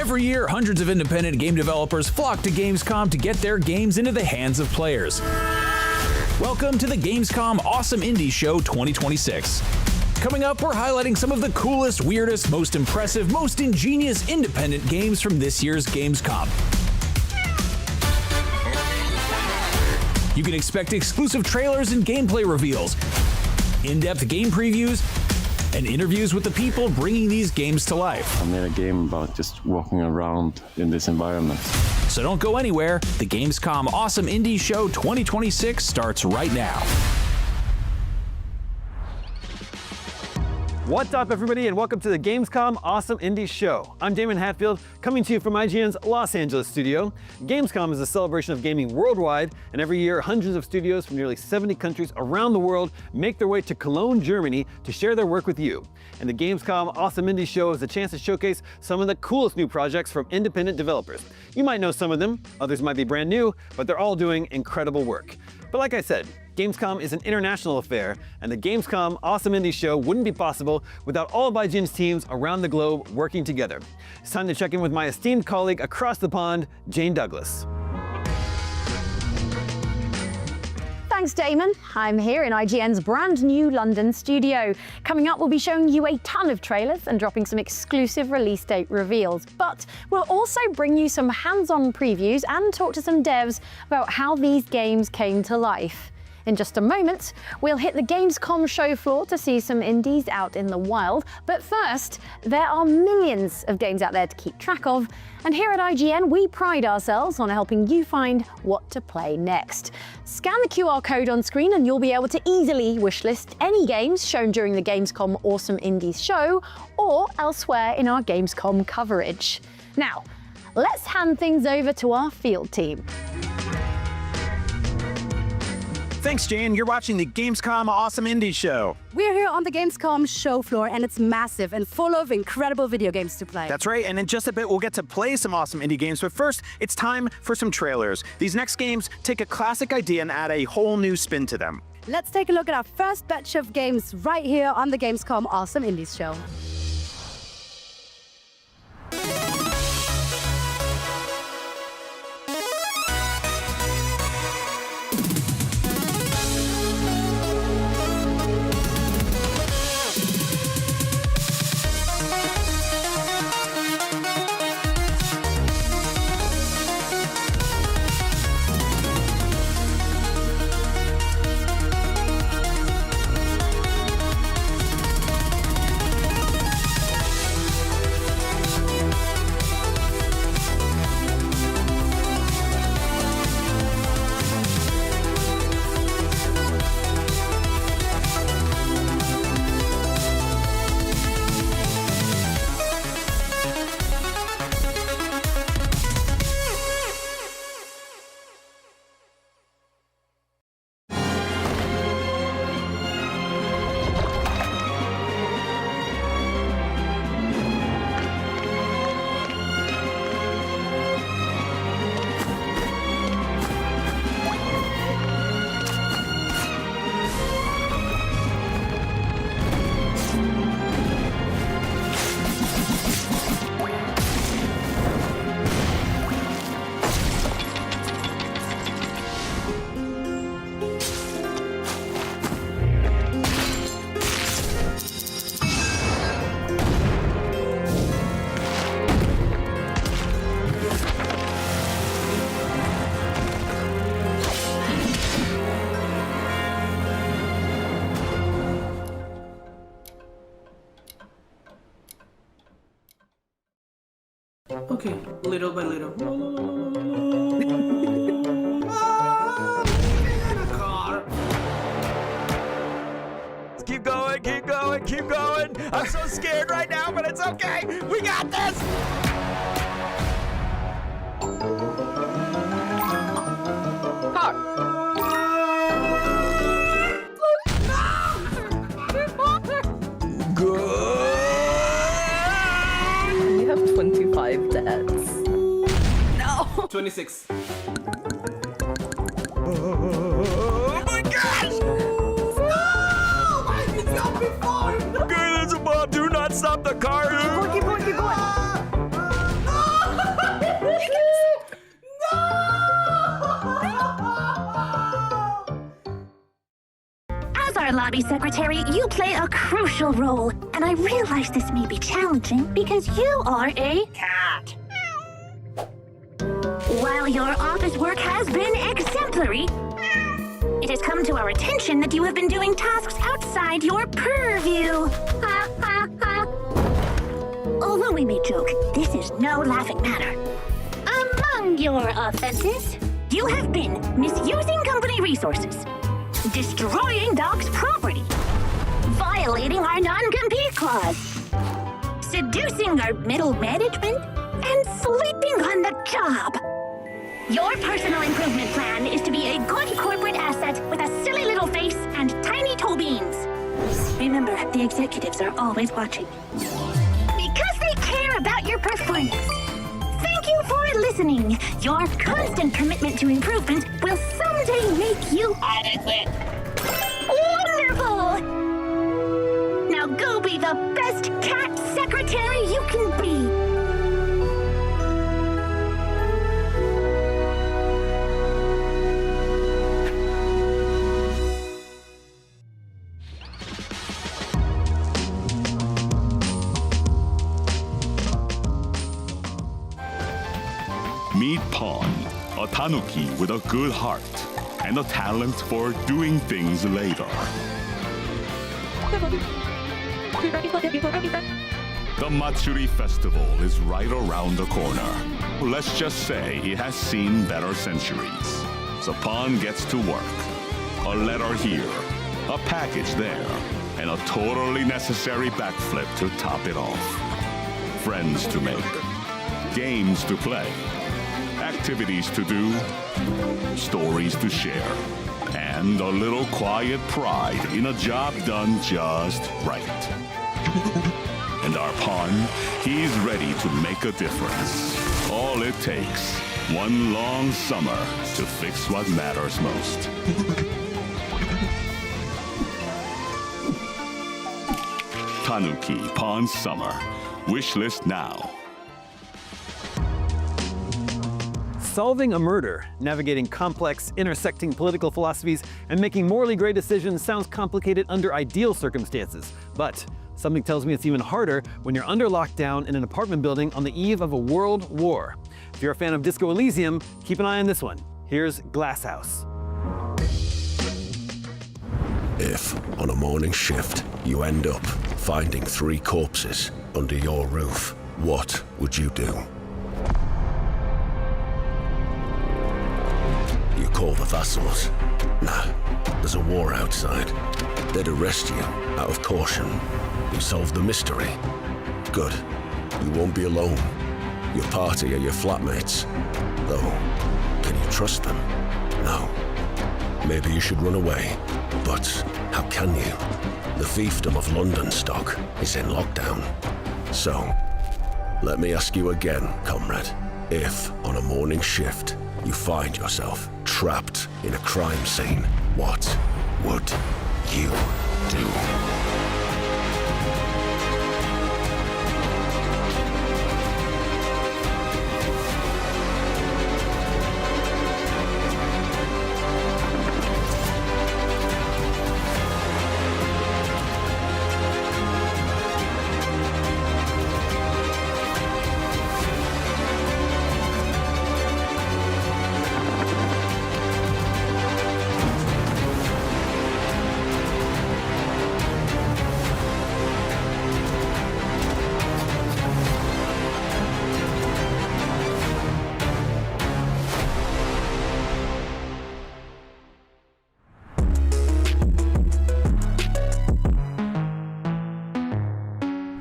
Every year, hundreds of independent game developers flock to Gamescom to get their games into the hands of players. Welcome to the Gamescom Awesome Indie Show 2026. Coming up, we're highlighting some of the coolest, weirdest, most impressive, most ingenious independent games from this year's Gamescom. You can expect exclusive trailers and gameplay reveals, in-depth game previews, and interviews with the people bringing these games to life. I made a game about just walking around in this environment. So don't go anywhere. The Gamescom Awesome Indie Show 2026 starts right now. What's up, everybody, and welcome to the Gamescom Awesome Indie Show. I'm Damon Hatfield, coming to you from IGN's Los Angeles studio. Gamescom is a celebration of gaming worldwide, and every year, hundreds of studios from nearly 70 countries around the world make their way to Cologne, Germany to share their work with you. And the Gamescom Awesome Indie Show is a chance to showcase some of the coolest new projects from independent developers. You might know some of them, others might be brand new, but they're all doing incredible work. But like I said, Gamescom is an international affair, and the Gamescom Awesome Indie Show wouldn't be possible without all of IGN's teams around the globe working together. It's time to check in with my esteemed colleague across the pond, Jane Douglas. Thanks, Damon. I'm here in IGN's brand new London studio. Coming up, we'll be showing you a ton of trailers and dropping some exclusive release date reveals. But we'll also bring you some hands-on previews and talk to some devs about how these games came to life. In just a moment, we'll hit the Gamescom show floor to see some indies out in the wild. But first, there are millions of games out there to keep track of, and here at IGN, we pride ourselves on helping you find what to play next. Scan the QR code on screen and you'll be able to easily wishlist any games shown during the Gamescom Awesome Indies show or elsewhere in our Gamescom coverage. Now, let's hand things over to our field team. Thanks, Jane. You're watching the Gamescom Awesome Indie Show. We're here on the Gamescom show floor, and it's massive and full of incredible video games to play. That's right, and in just a bit, we'll get to play some awesome indie games, but first, it's time for some trailers. These next games take a classic idea and add a whole new spin to them. Let's take a look at our first batch of games right here on the Gamescom Awesome Indies Show. Okay, little by little. Keep going, keep going, keep going. I'm so scared right now, but it's okay. We got this. You have 25 deaths. No! 26. Oh my gosh! No! Why did you stop before? Okay, there's a bomb. Do not stop the car. Keep going, keep going, keep going. our lobby secretary, you play a crucial role, and I realize this may be challenging because you are a cat. While your office work has been exemplary, it has come to our attention that you have been doing tasks outside your purview. Ha ha ha. Although we may joke, this is no laughing matter. Among your offenses, you have been misusing company resources, destroying Doc's property, violating our non-compete clause, seducing our middle management, and sleeping on the job. Your personal improvement plan is to be a good corporate asset with a silly little face and tiny toe beans. Remember, the executives are always watching. Because they care about your performance. Thank you for listening. Your constant commitment to improvement will someday make you adequate. Wonderful! Now go be the best cat secretary you can be. Meet Pawn, a tanuki with a good heart and a talent for doing things later. The Matsuri Festival is right around the corner. Let's just say it has seen better centuries. So Pawn gets to work. A letter here, a package there, and a totally necessary backflip to top it off. Friends to make, games to play, activities to do, stories to share, and a little quiet pride in a job done just right. And our Pawn, he's ready to make a difference. All it takes, one long summer to fix what matters most. Tanuki Pawn Summer. Wishlist now. Solving a murder, navigating complex, intersecting political philosophies, and making morally gray decisions sounds complicated under ideal circumstances. But something tells me it's even harder when you're under lockdown in an apartment building on the eve of a world war. If you're a fan of Disco Elysium, keep an eye on this one. Here's Glass House. If, on a morning shift, you end up finding 3 corpses under your roof, what would you do? You call the vassals. Nah, there's a war outside. They'd arrest you out of caution. You solve the mystery. Good. You won't be alone. Your party are your flatmates. Though, can you trust them? No. Maybe you should run away. But how can you? The fiefdom of London stock is in lockdown. So, let me ask you again, comrade. If, on a morning shift, you find yourself trapped in a crime scene, what would you do?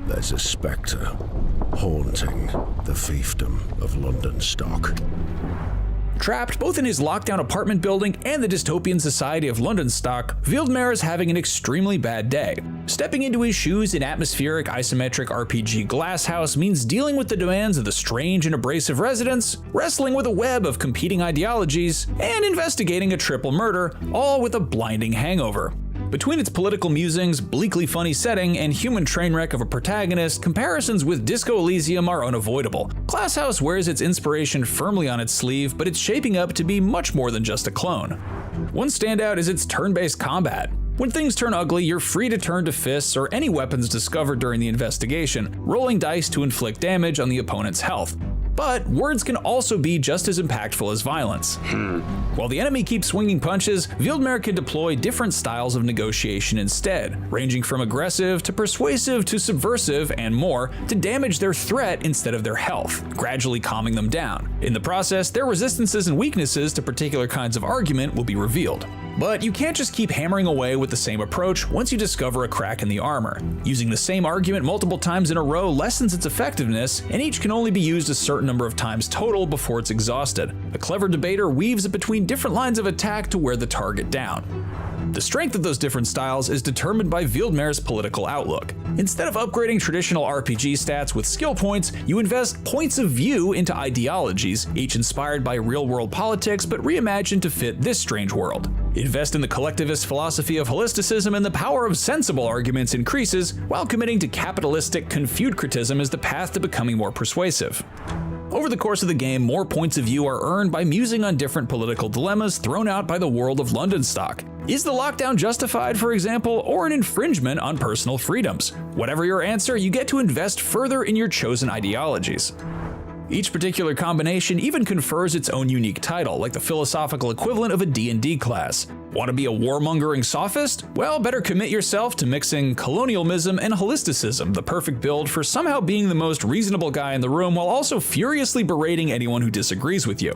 There's a spectre haunting the fiefdom of London stock. Trapped both in his lockdown apartment building and the dystopian society of London stock, Wildemar is having an extremely bad day. Stepping into his shoes in atmospheric isometric RPG Glass House means dealing with the demands of the strange and abrasive residents, wrestling with a web of competing ideologies, and investigating a triple murder, all with a blinding hangover. Between its political musings, bleakly funny setting, and human train wreck of a protagonist, comparisons with Disco Elysium are unavoidable. Glass House wears its inspiration firmly on its sleeve, but it's shaping up to be much more than just a clone. One standout is its turn-based combat. When things turn ugly, you're free to turn to fists or any weapons discovered during the investigation, rolling dice to inflict damage on the opponent's health. But words can also be just as impactful as violence. While the enemy keeps swinging punches, Wildmer can deploy different styles of negotiation instead, ranging from aggressive to persuasive to subversive and more, to damage their threat instead of their health, gradually calming them down. In the process, their resistances and weaknesses to particular kinds of argument will be revealed. But you can't just keep hammering away with the same approach once you discover a crack in the armor. Using the same argument multiple times in a row lessens its effectiveness, and each can only be used a certain number of times total before it's exhausted. A clever debater weaves it between different lines of attack to wear the target down. The strength of those different styles is determined by Wildmer's political outlook. Instead of upgrading traditional RPG stats with skill points, you invest points of view into ideologies, each inspired by real-world politics but reimagined to fit this strange world. Invest in the collectivist philosophy of holisticism, and the power of sensible arguments increases, while committing to capitalistic confucianism as the path to becoming more persuasive. Over the course of the game, more points of view are earned by musing on different political dilemmas thrown out by the world of London stock. Is the lockdown justified, for example, or an infringement on personal freedoms? Whatever your answer, you get to invest further in your chosen ideologies. Each particular combination even confers its own unique title, like the philosophical equivalent of a D&D class. Want to be a warmongering sophist? Well, better commit yourself to mixing colonialism and holisticism, the perfect build for somehow being the most reasonable guy in the room while also furiously berating anyone who disagrees with you.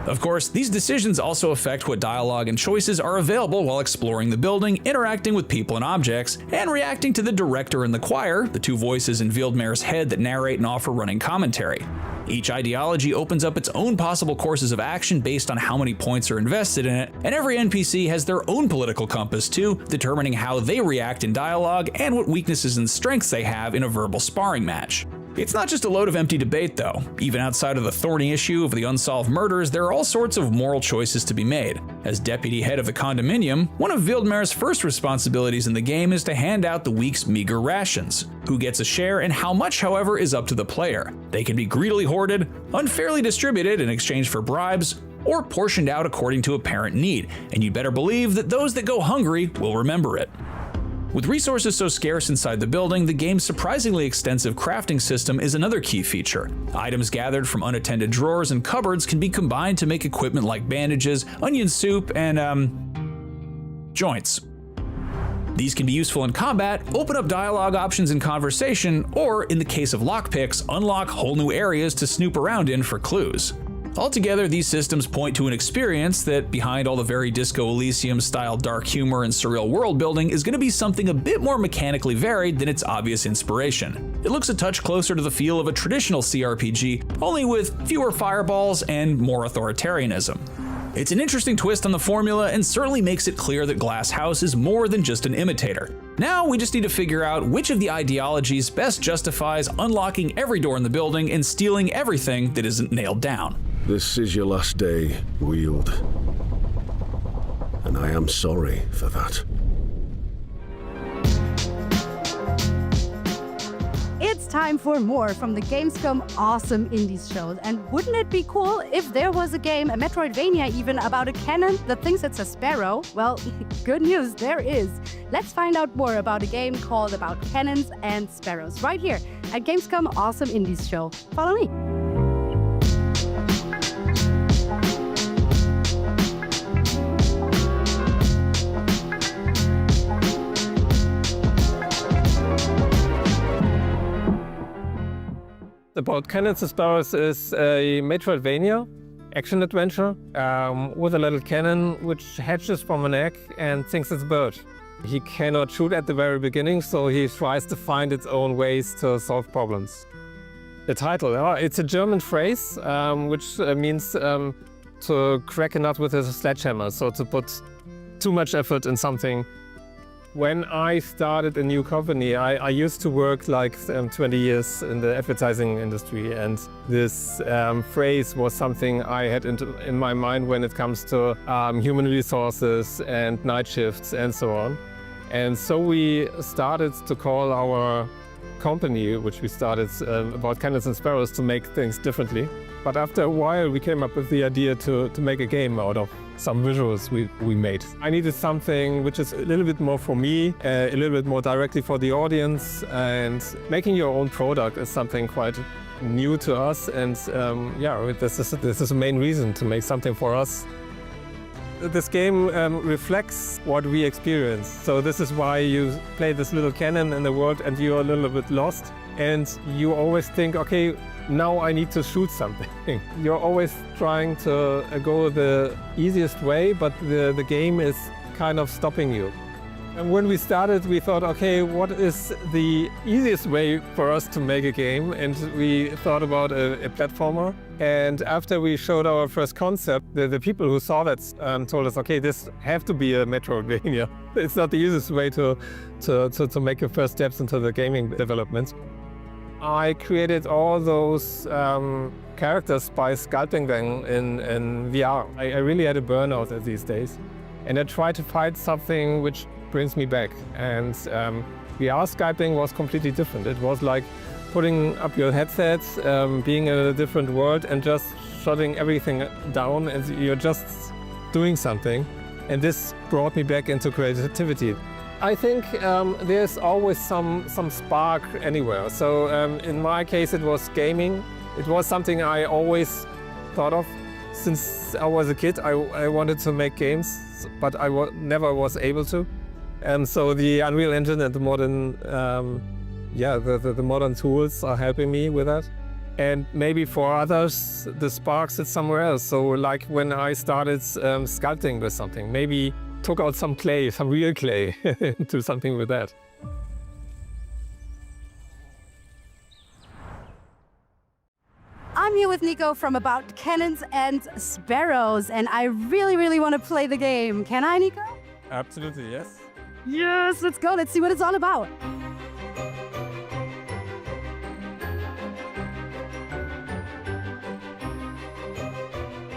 Of course, these decisions also affect what dialogue and choices are available while exploring the building, interacting with people and objects, and reacting to the director and the choir, the two voices in Wildmer's head that narrate and offer running commentary. Each ideology opens up its own possible courses of action based on how many points are invested in it, and every NPC has their own political compass too, determining how they react in dialogue and what weaknesses and strengths they have in a verbal sparring match. It's not just a load of empty debate though. Even outside of the thorny issue of the unsolved murders, there are all sorts of moral choices to be made. As deputy head of the condominium, one of Wildmer's first responsibilities in the game is to hand out the week's meager rations. Who gets a share and how much, however, is up to the player. They can be greedily hoarded, unfairly distributed in exchange for bribes, or portioned out according to apparent need, and you'd better believe that those that go hungry will remember it. With resources so scarce inside the building, the game's surprisingly extensive crafting system is another key feature. Items gathered from unattended drawers and cupboards can be combined to make equipment like bandages, onion soup, and joints. These can be useful in combat, open up dialogue options in conversation, or in the case of lockpicks, unlock whole new areas to snoop around in for clues. Altogether, these systems point to an experience that, behind all the very Disco Elysium-style dark humor and surreal world building, is going to be something a bit more mechanically varied than its obvious inspiration. It looks a touch closer to the feel of a traditional CRPG, only with fewer fireballs and more authoritarianism. It's an interesting twist on the formula and certainly makes it clear that Glass House is more than just an imitator. Now we just need to figure out which of the ideologies best justifies unlocking every door in the building and stealing everything that isn't nailed down. This is your last day, Wield. And I am sorry for that. It's time for more from the Gamescom Awesome Indies shows. And wouldn't it be cool if there was a game, a Metroidvania even, about a cannon that thinks it's a sparrow? Well, good news, there is. Let's find out more about a game called About Cannons and Sparrows right here at Gamescom Awesome Indies show. Follow me. About Cannons and Sparrows is a Metroidvania action-adventure with a little cannon which hatches from an egg and thinks it's a bird. He cannot shoot at the very beginning, so he tries to find its own ways to solve problems. The title, it's a German phrase which means to crack a nut with a sledgehammer, so to put too much effort in something. When I started a new company, I used to work like 20 years in the advertising industry, and this phrase was something I had in my mind when it comes to human resources and night shifts and so on. And so we started to call our company, which we started About Cannons and Sparrows, to make things differently. But after a while, we came up with the idea to make a game out of some visuals we made. I needed something which is a little bit more for me, a little bit more directly for the audience, and making your own product is something quite new to us, and yeah, this is the main reason to make something for us. This game reflects what we experience, so this is why you play this little cannon in the world and you're a little bit lost, and you always think, okay, now I need to shoot something. You're always trying to go the easiest way, but the game is kind of stopping you. And when we started, we thought, okay, what is the easiest way for us to make a game? And we thought about a platformer. And after we showed our first concept, the people who saw that told us, okay, this have to be a Metroidvania. It's not the easiest way to make your first steps into the gaming development. I created all those characters by sculpting them in VR. I really had a burnout these days. And I tried to find something which brings me back. And VR sculpting was completely different. It was like putting up your headset, being in a different world and just shutting everything down, and you're just doing something. And this brought me back into creativity. I think there's always some spark anywhere. So in my case, it was gaming. It was something I always thought of. Since I was a kid, I wanted to make games, but I never was able to. And so the Unreal Engine and the modern, the modern tools are helping me with that. And maybe for others, the spark sits somewhere else. So like when I started sculpting with something, maybe took out some clay, some real clay, do something with that. I'm here with Nico from About Cannons and Sparrows, and I really, really want to play the game. Can I, Nico? Absolutely, yes. Yes, let's go. Let's see what it's all about.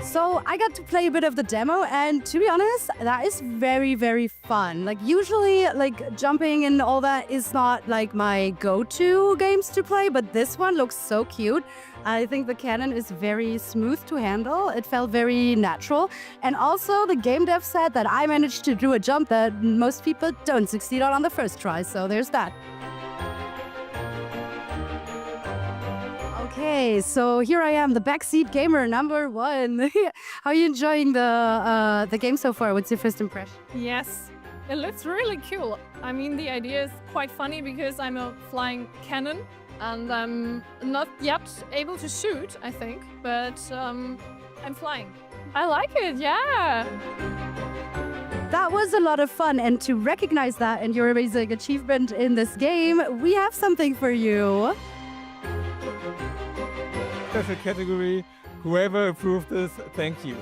So I got to play a bit of the demo, and to be honest, that is very, very fun. Like usually, like jumping and all that is not like my go-to games to play, but this one looks so cute. I think the cannon is very smooth to handle. It felt very natural. And also the game dev said that I managed to do a jump that most people don't succeed on the first try. So there's that. Okay, so here I am, the backseat gamer number 1. How are you enjoying the game so far? What's your first impression? Yes, it looks really cool. I mean, the idea is quite funny because I'm a flying cannon and I'm not yet able to shoot, I think, but I'm flying. I like it, yeah. That was a lot of fun, and to recognize that and your amazing achievement in this game, we have something for you. Special category, whoever approved this, thank you.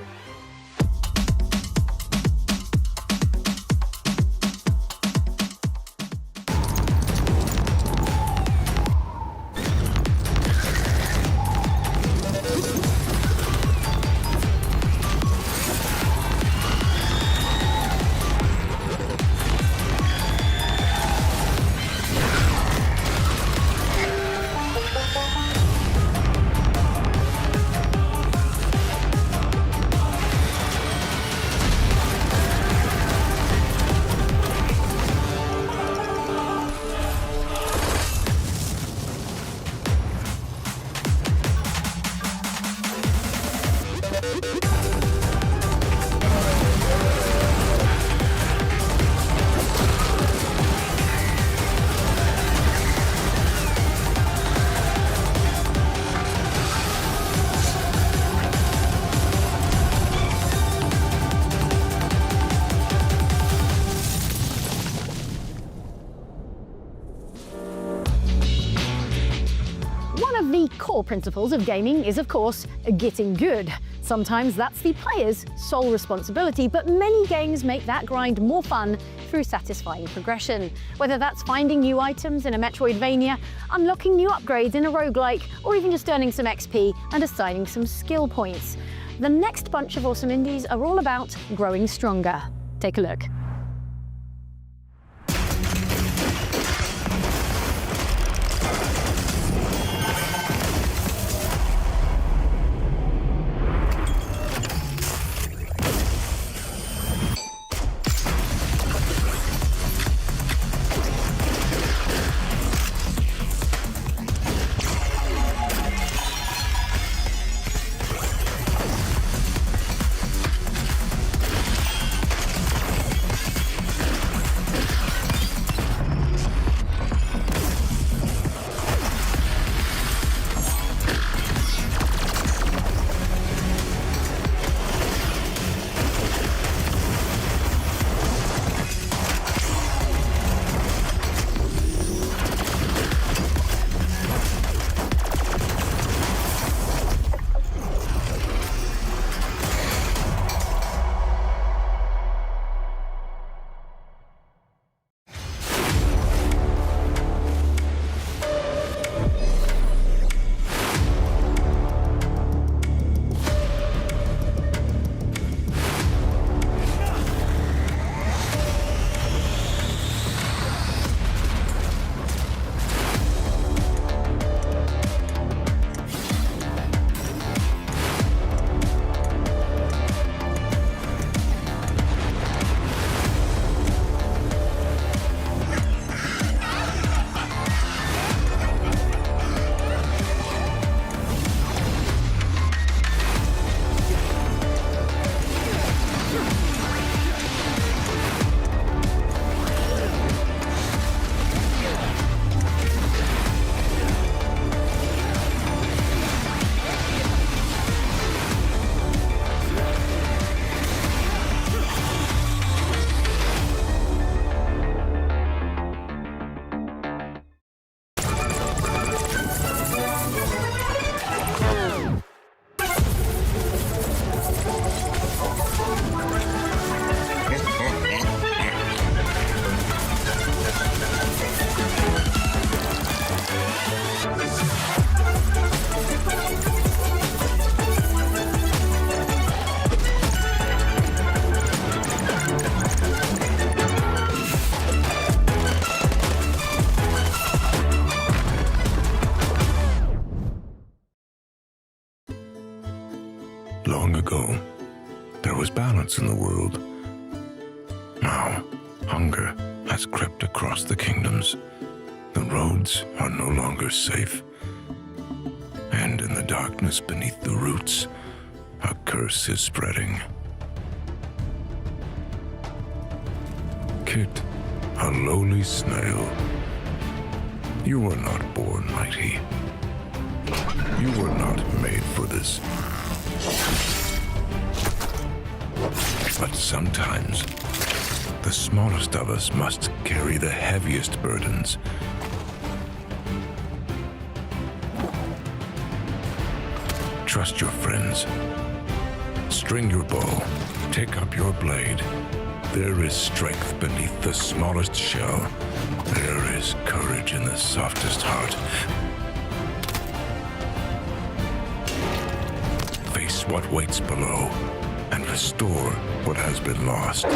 Core principles of gaming is, of course, getting good. Sometimes that's the player's sole responsibility, but many games make that grind more fun through satisfying progression. Whether that's finding new items in a Metroidvania, unlocking new upgrades in a roguelike, or even just earning some XP and assigning some skill points. The next bunch of awesome indies are all about growing stronger. Take a look. gods in the world. Now, hunger has crept across the kingdoms. The roads are no longer safe. And in the darkness beneath the roots, a curse is spreading. Kit, a lowly snail. You were not born mighty. You were not made for this. But sometimes, the smallest of us must carry the heaviest burdens. Trust your friends. String your bow. Take up your blade. There is strength beneath the smallest shell. There is courage in the softest heart. Face what waits below and restore what has been lost.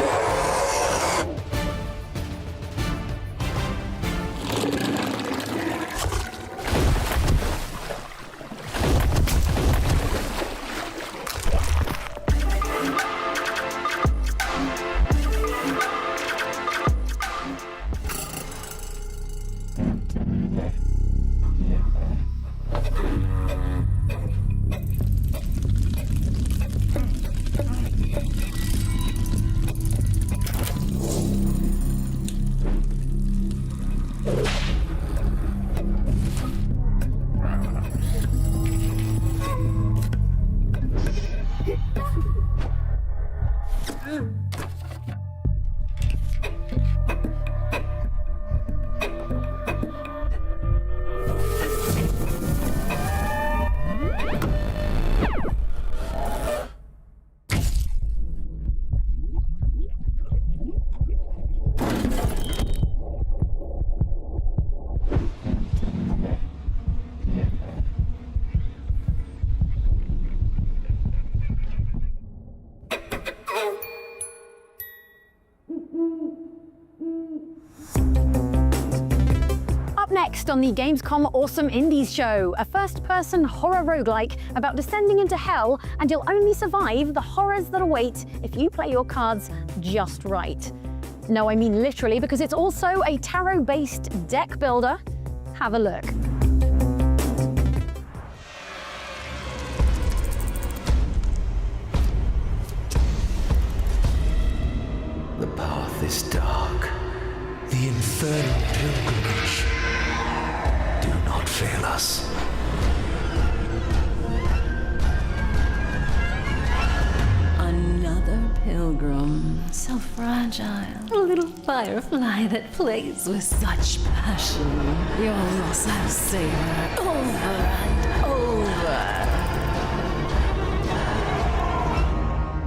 Next on the Gamescom Awesome Indies show, a first-person horror roguelike about descending into hell, and you'll only survive the horrors that await if you play your cards just right. No, I mean literally, because it's also a tarot-based deck builder. Have a look. The path is dark. The infernal pilgrimage. Do not fail us. Another pilgrim, so fragile. A little firefly that plays with such passion. Your loss I'll savor over and over.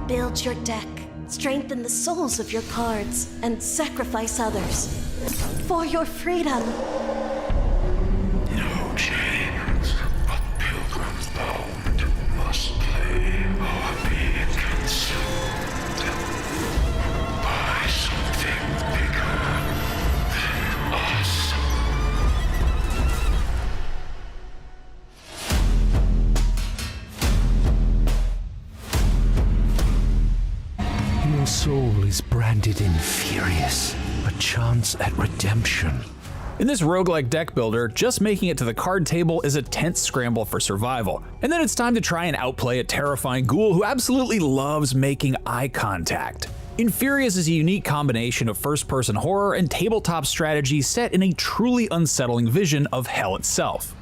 Build your deck. Strengthen the souls of your cards and sacrifice others for your freedom. No chains, but pilgrims bound must play or be consumed by something bigger than us. Your soul is branded in Furious, a chance at redemption. In this roguelike deck builder, just making it to the card table is a tense scramble for survival. And then it's time to try and outplay a terrifying ghoul who absolutely loves making eye contact. Infurious is a unique combination of first-person horror and tabletop strategy set in a truly unsettling vision of hell itself.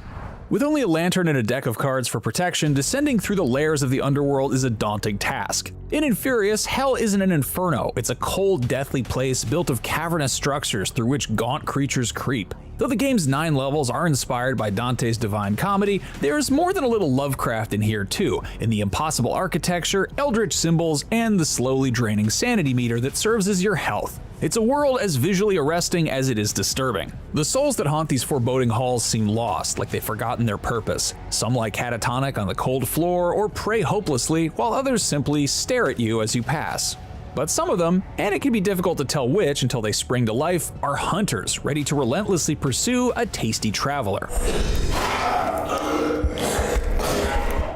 With only a lantern and a deck of cards for protection, descending through the layers of the underworld is a daunting task. In Infurious, hell isn't an inferno, it's a cold, deathly place built of cavernous structures through which gaunt creatures creep. Though the game's 9 levels are inspired by Dante's Divine Comedy, there's more than a little Lovecraft in here too, in the impossible architecture, eldritch symbols, and the slowly draining sanity meter that serves as your health. It's a world as visually arresting as it is disturbing. The souls that haunt these foreboding halls seem lost, like they've forgotten their purpose. Some lie catatonic on the cold floor or pray hopelessly, while others simply stare at you as you pass. But some of them, and it can be difficult to tell which until they spring to life, are hunters ready to relentlessly pursue a tasty traveler.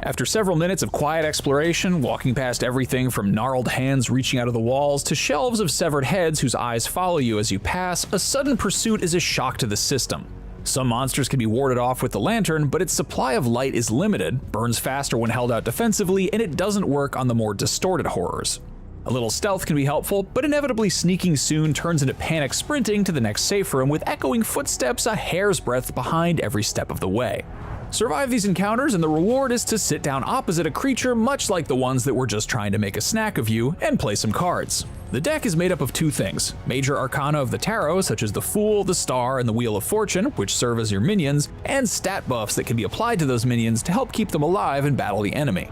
After several minutes of quiet exploration, walking past everything from gnarled hands reaching out of the walls to shelves of severed heads whose eyes follow you as you pass, a sudden pursuit is a shock to the system. Some monsters can be warded off with the lantern, but its supply of light is limited, burns faster when held out defensively, and it doesn't work on the more distorted horrors. A little stealth can be helpful, but inevitably sneaking soon turns into panic sprinting to the next safe room with echoing footsteps a hair's breadth behind every step of the way. Survive these encounters and the reward is to sit down opposite a creature much like the ones that were just trying to make a snack of you and play some cards. The deck is made up of two things: major arcana of the tarot such as the Fool, the Star, and the Wheel of Fortune, which serve as your minions, and stat buffs that can be applied to those minions to help keep them alive and battle the enemy.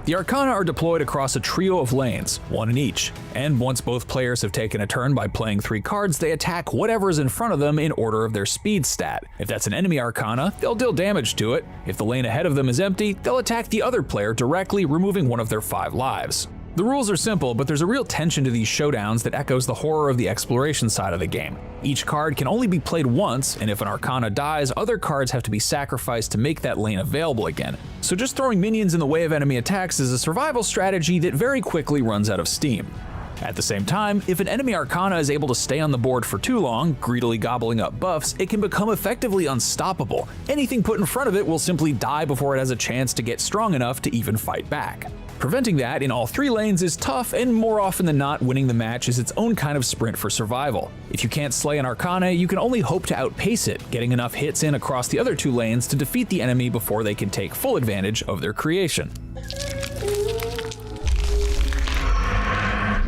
The arcana are deployed across a trio of lanes, one in each, and once both players have taken a turn by playing 3 cards, they attack whatever is in front of them in order of their speed stat. If that's an enemy arcana, they'll deal damage to it. If the lane ahead of them is empty, they'll attack the other player directly, removing one of their 5 lives. The rules are simple, but there's a real tension to these showdowns that echoes the horror of the exploration side of the game. Each card can only be played once, and if an arcana dies, other cards have to be sacrificed to make that lane available again. So just throwing minions in the way of enemy attacks is a survival strategy that very quickly runs out of steam. At the same time, if an enemy arcana is able to stay on the board for too long, greedily gobbling up buffs, it can become effectively unstoppable. Anything put in front of it will simply die before it has a chance to get strong enough to even fight back. Preventing that in all 3 lanes is tough, and more often than not, winning the match is its own kind of sprint for survival. If you can't slay an arcana, you can only hope to outpace it, getting enough hits in across the other 2 lanes to defeat the enemy before they can take full advantage of their creation.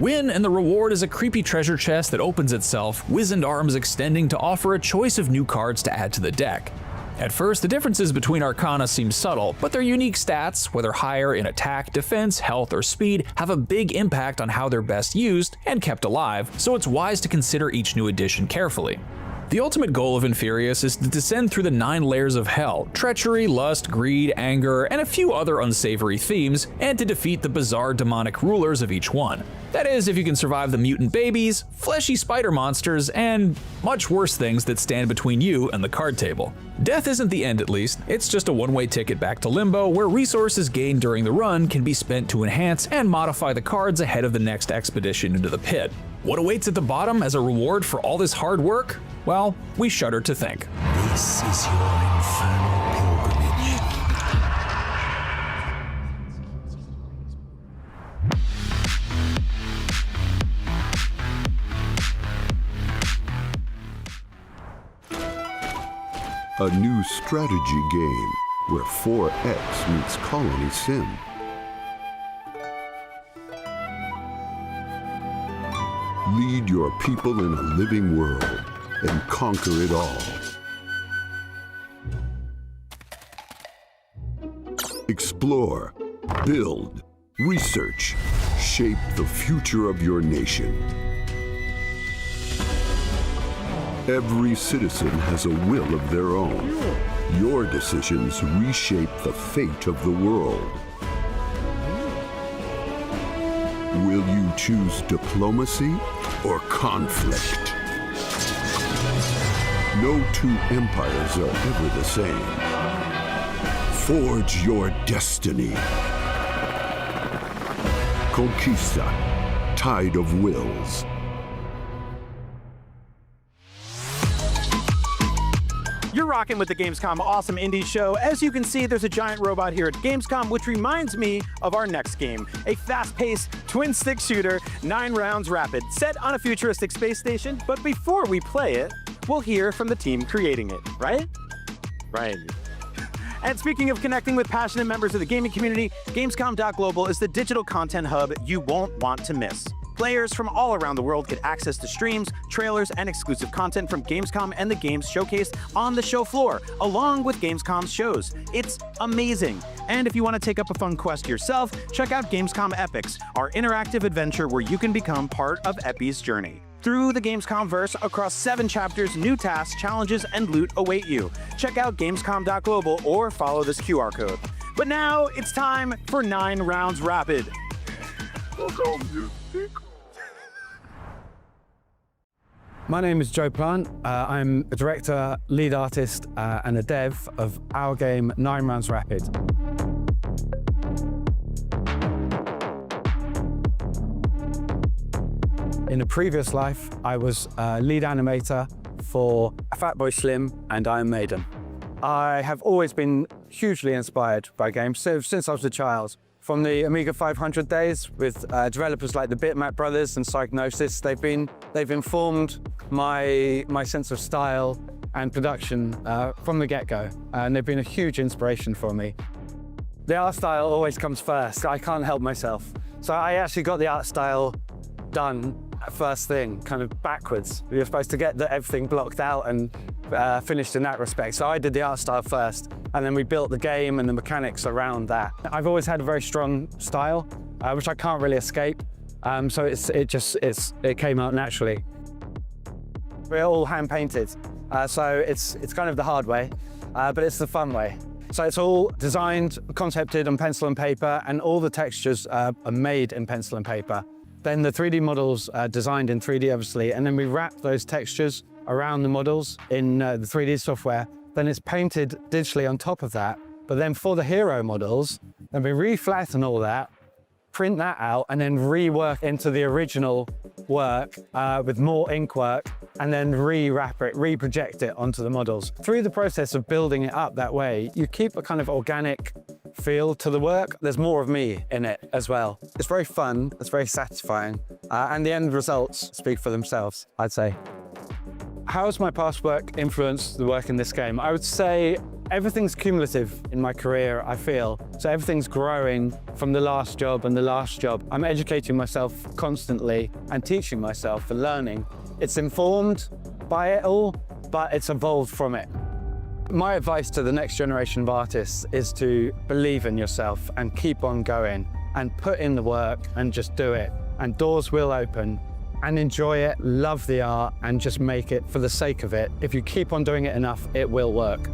Win, and the reward is a creepy treasure chest that opens itself, wizened arms extending to offer a choice of new cards to add to the deck. At first, the differences between arcana seem subtle, but their unique stats, whether higher in attack, defense, health, or speed, have a big impact on how they're best used and kept alive, so it's wise to consider each new addition carefully. The ultimate goal of Inferius is to descend through the 9 layers of hell: treachery, lust, greed, anger, and a few other unsavory themes, and to defeat the bizarre demonic rulers of each one. That is, if you can survive the mutant babies, fleshy spider monsters, and much worse things that stand between you and the card table. Death isn't the end, at least. It's just a one-way ticket back to Limbo, where resources gained during the run can be spent to enhance and modify the cards ahead of the next expedition into the pit. What awaits at the bottom as a reward for all this hard work? Well, we shudder to think. This is your infernal pilgrimage. A new strategy game where 4X meets Colony Sim. Lead your people in a living world and conquer it all. Explore, build, research, shape the future of your nation. Every citizen has a will of their own. Your decisions reshape the fate of the world. Will you choose diplomacy or conflict? No 2 empires are ever the same. Forge your destiny. Conquista, Tide of Wills. You're rocking with the Gamescom Awesome Indies show. As you can see, there's a giant robot here at Gamescom, which reminds me of our next game, a fast-paced twin-stick shooter, 9 rounds rapid, set on a futuristic space station. But before we play it, we'll hear from the team creating it, right? Right. And speaking of connecting with passionate members of the gaming community, Gamescom.global is the digital content hub you won't want to miss. Players from all around the world get access to streams, trailers, and exclusive content from Gamescom and the games showcased on the show floor, along with Gamescom's shows. It's amazing. And if you want to take up a fun quest yourself, check out Gamescom Epics, our interactive adventure where you can become part of Epi's journey. Through the Gamescom-verse, across 7 chapters, new tasks, challenges, and loot await you. Check out Gamescom.global or follow this QR code. But now it's time for 9 rounds rapid. My name is Joe Plant. I'm a director, lead artist, and a dev of our game 9 Rounds Rapid. In a previous life, I was lead animator for Fatboy Slim and Iron Maiden. I have always been hugely inspired by games since I was a child. From the Amiga 500 days with developers like the Bitmap Brothers and Psygnosis, they've informed my sense of style and production from the get-go, and they've been a huge inspiration for me. The art style always comes first. I can't help myself. So I actually got the art style done first thing, kind of backwards. You're supposed to get everything blocked out and finished in that respect. So I did the art style first, and then we built the game and the mechanics around that. I've always had a very strong style, which I can't really escape. So it came out naturally. We're all hand painted, so it's kind of the hard way, but it's the fun way. So it's all designed, concepted on pencil and paper, and all the textures are made in pencil and paper. Then the 3D models are designed in 3D, obviously, and then we wrap those textures around the models in the 3D software. Then it's painted digitally on top of that. But then for the hero models, then we re-flatten all that, print that out, and then rework into the original work with more ink work, and then re-wrap it, re-project it onto the models. Through the process of building it up that way, you keep a kind of organic feel to the work. There's more of me in it as well. It's very fun, it's very satisfying, and the end results speak for themselves, I'd say. How has my past work influenced the work in this game? I would say everything's cumulative in my career, I feel. So everything's growing from the last job and the last job. I'm educating myself constantly and teaching myself and learning. It's informed by it all, but it's evolved from it. My advice to the next generation of artists is to believe in yourself and keep on going and put in the work and just do it. And doors will open. And enjoy it, love the art, and just make it for the sake of it. If you keep on doing it enough, it will work.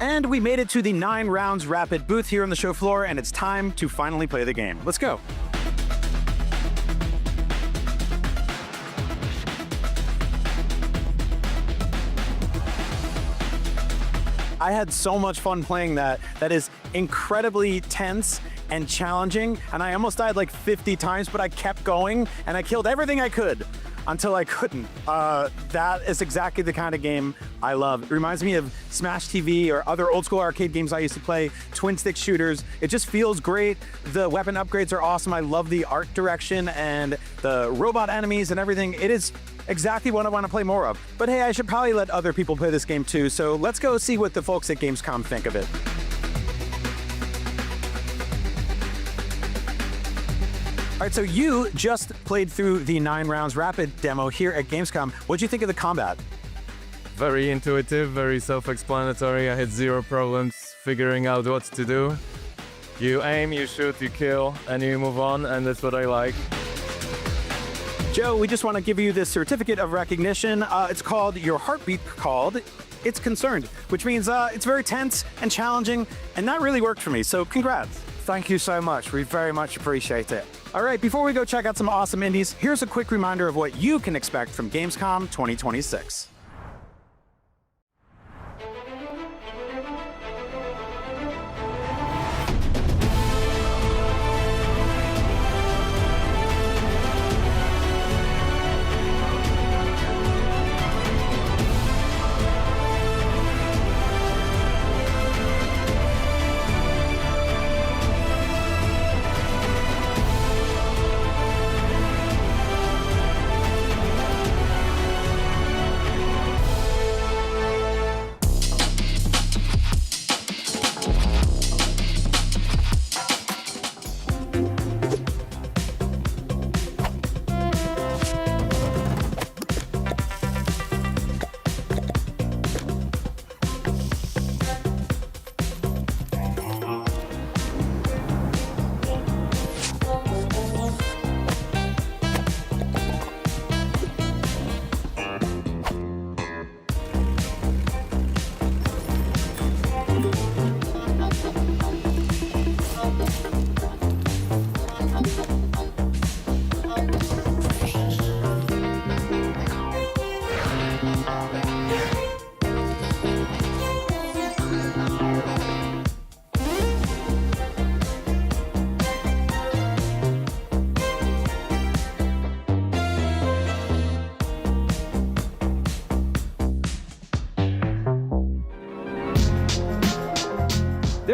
And we made it to the 9 rounds rapid booth here on the show floor, and it's time to finally play the game. Let's go. I had so much fun playing that. That is incredibly tense and challenging, and I almost died like 50 times, but I kept going, and I killed everything I could until I couldn't. That is exactly the kind of game I love. It reminds me of Smash TV or other old school arcade games I used to play, twin stick shooters. It just feels great. The weapon upgrades are awesome. I love the art direction and the robot enemies and everything. It is exactly what I want to play more of. But hey, I should probably let other people play this game too, so let's go see what the folks at Gamescom think of it. All right, so you just played through the 9 rounds rapid demo here at Gamescom. What'd you think of the combat? Very intuitive, very self-explanatory. I had zero problems figuring out what to do. You aim, you shoot, you kill, and you move on, and that's what I like. Joe, we just want to give you this certificate of recognition. It's called Your Heartbeat Called. It's Concerned, which means it's very tense and challenging, and that really worked for me, so congrats. Thank you so much. We very much appreciate it. All right, before we go check out some awesome indies, here's a quick reminder of what you can expect from Gamescom 2026.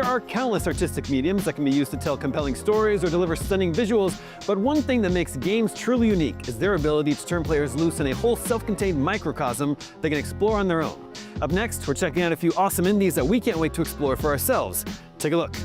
There are countless artistic mediums that can be used to tell compelling stories or deliver stunning visuals, but one thing that makes games truly unique is their ability to turn players loose in a whole self-contained microcosm they can explore on their own. Up next, we're checking out a few awesome indies that we can't wait to explore for ourselves. Take a look.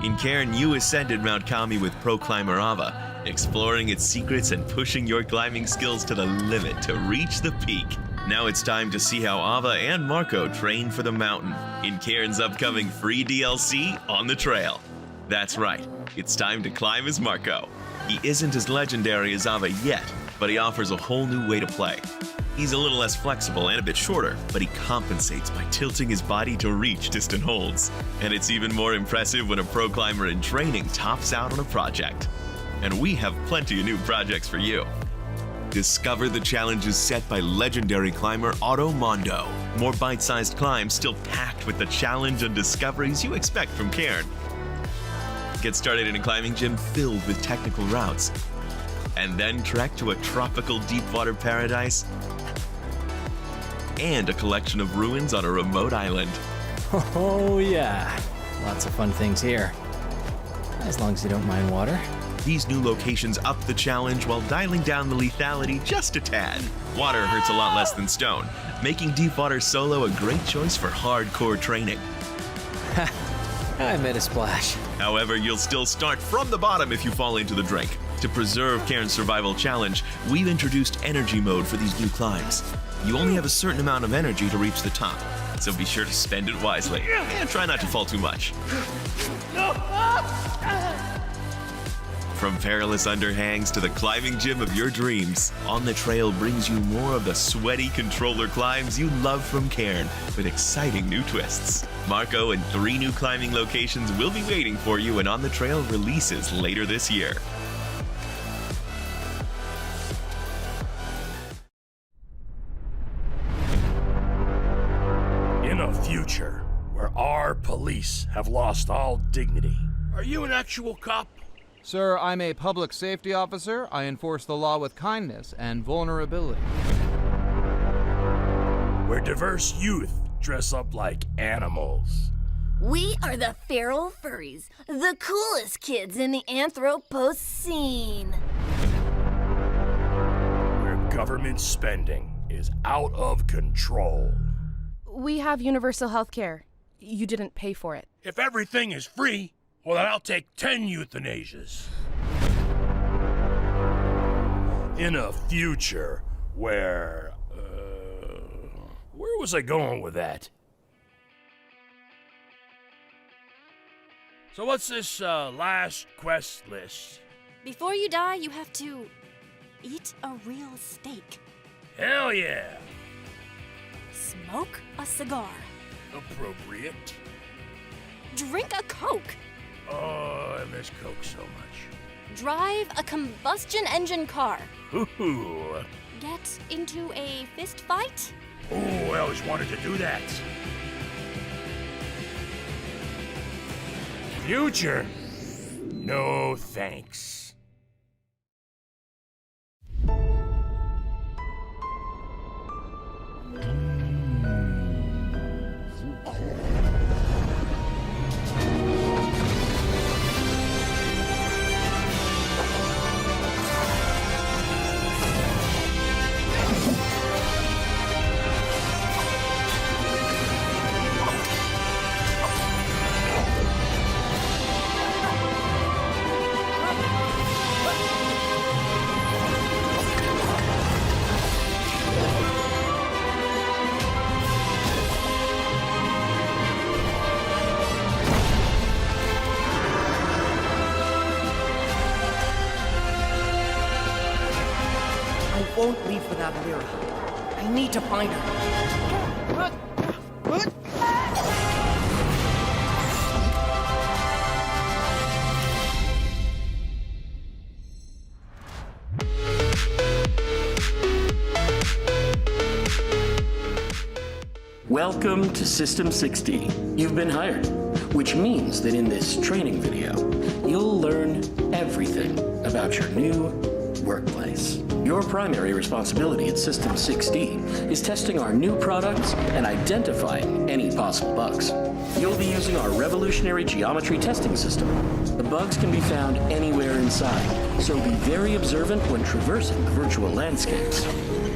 In Cairn, you ascended Mount Kami with pro climber Ava, exploring its secrets and pushing your climbing skills to the limit to reach the peak. Now it's time to see how Ava and Marco train for the mountain in Cairn's upcoming free DLC, On the Trail. That's right, it's time to climb as Marco. He isn't as legendary as Ava yet, but he offers a whole new way to play. He's a little less flexible and a bit shorter, but he compensates by tilting his body to reach distant holds. And it's even more impressive when a pro climber in training tops out on a project. And we have plenty of new projects for you. Discover the challenges set by legendary climber Otto Mondo. More bite-sized climbs still packed with the challenge and discoveries you expect from Cairn. Get started in a climbing gym filled with technical routes. And then trek to a tropical deep water paradise and a collection of ruins on a remote island. Oh yeah, lots of fun things here. As long as you don't mind water. These new locations up the challenge while dialing down the lethality just a tad. Water hurts a lot less than stone, making deep water solo a great choice for hardcore training. I made a splash. However, you'll still start from the bottom if you fall into the drink. To preserve Cairn's survival challenge, we've introduced energy mode for these new climbs. You only have a certain amount of energy to reach the top, so be sure to spend it wisely and try not to fall too much. From perilous underhangs to the climbing gym of your dreams, On the Trail brings you more of the sweaty controller climbs you love from Cairn with exciting new twists. Marco and 3 new climbing locations will be waiting for you when On the Trail releases later this year. In a future where our police have lost all dignity. Are you an actual cop? Sir, I'm a public safety officer. I enforce the law with kindness and vulnerability. Where diverse youth dress up like animals. We are the feral furries, the coolest kids in the Anthropocene. Where government spending is out of control. We have universal health care. You didn't pay for it. If everything is free, well, then I'll take 10 euthanasias. In a future where was I going with that? So what's this last quest list? Before you die, you have to eat a real steak. Hell yeah! Smoke a cigar. Appropriate. Drink a Coke. Oh, I miss Coke so much. Drive a combustion engine car. Ooh. Get into a fist fight. Oh, I always wanted to do that. Future? No thanks. won't leave without Lyra. I need to find her. Welcome to System 60. You've been hired, which means that in this training video, you'll learn everything about your new workplace. Your primary responsibility at System 60 is testing our new products and identifying any possible bugs. You'll be using our revolutionary geometry testing system. The bugs can be found anywhere inside, so be very observant when traversing the virtual landscapes.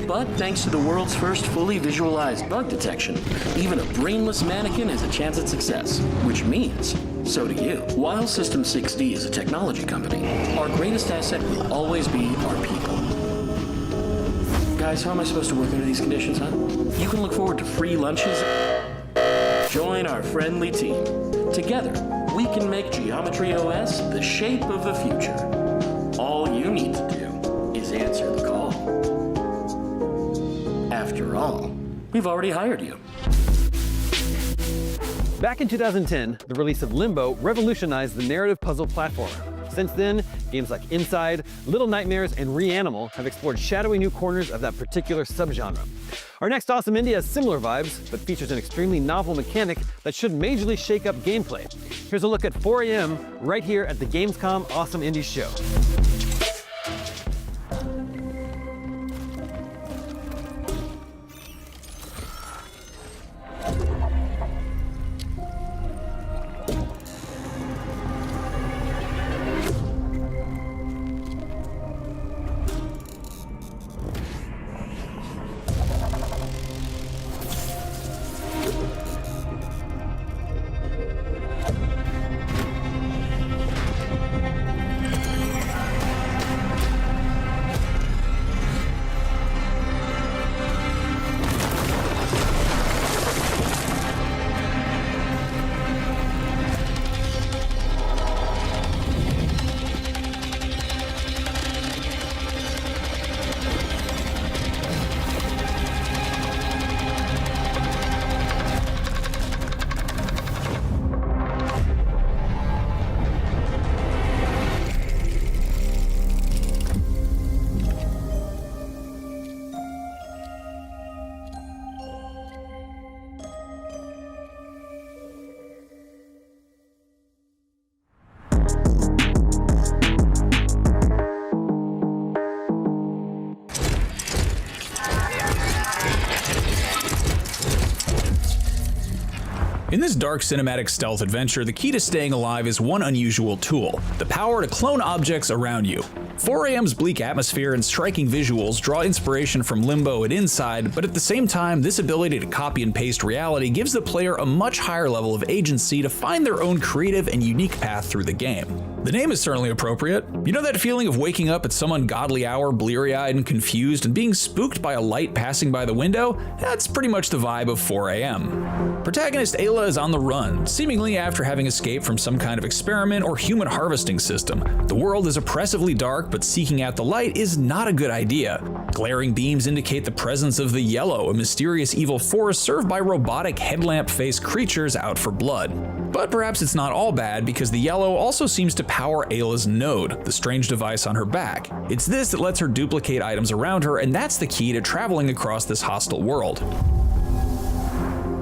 But thanks to the world's first fully visualized bug detection, even a brainless mannequin has a chance at success, which means so do you. While System 6D is a technology company, our greatest asset will always be our people. Guys, how am I supposed to work under these conditions, huh? You can look forward to free lunches. Join our friendly team. Together, we can make Geometry OS the shape of the future. All you need to do is answer the call. After all, we've already hired you. Back in 2010, the release of Limbo revolutionized the narrative puzzle platformer. Since then, games like Inside, Little Nightmares, and Reanimal have explored shadowy new corners of that particular subgenre. Our next Awesome Indie has similar vibes, but features an extremely novel mechanic that should majorly shake up gameplay. Here's a look at 4 AM right here at the Gamescom Awesome Indie Show. In this dark cinematic stealth adventure, the key to staying alive is one unusual tool: the power to clone objects around you. 4 AM's bleak atmosphere and striking visuals draw inspiration from Limbo and Inside, but at the same time, this ability to copy and paste reality gives the player a much higher level of agency to find their own creative and unique path through the game. The name is certainly appropriate. You know that feeling of waking up at some ungodly hour, bleary-eyed and confused, and being spooked by a light passing by the window? That's pretty much the vibe of 4 AM. Protagonist Ayla is on the run, seemingly after having escaped from some kind of experiment or human harvesting system. The world is oppressively dark, but seeking out the light is not a good idea. Glaring beams indicate the presence of the Yellow, a mysterious evil force served by robotic headlamp-faced creatures out for blood. But perhaps it's not all bad, because the Yellow also seems to power Ayla's node, the strange device on her back. It's this that lets her duplicate items around her, and that's the key to traveling across this hostile world.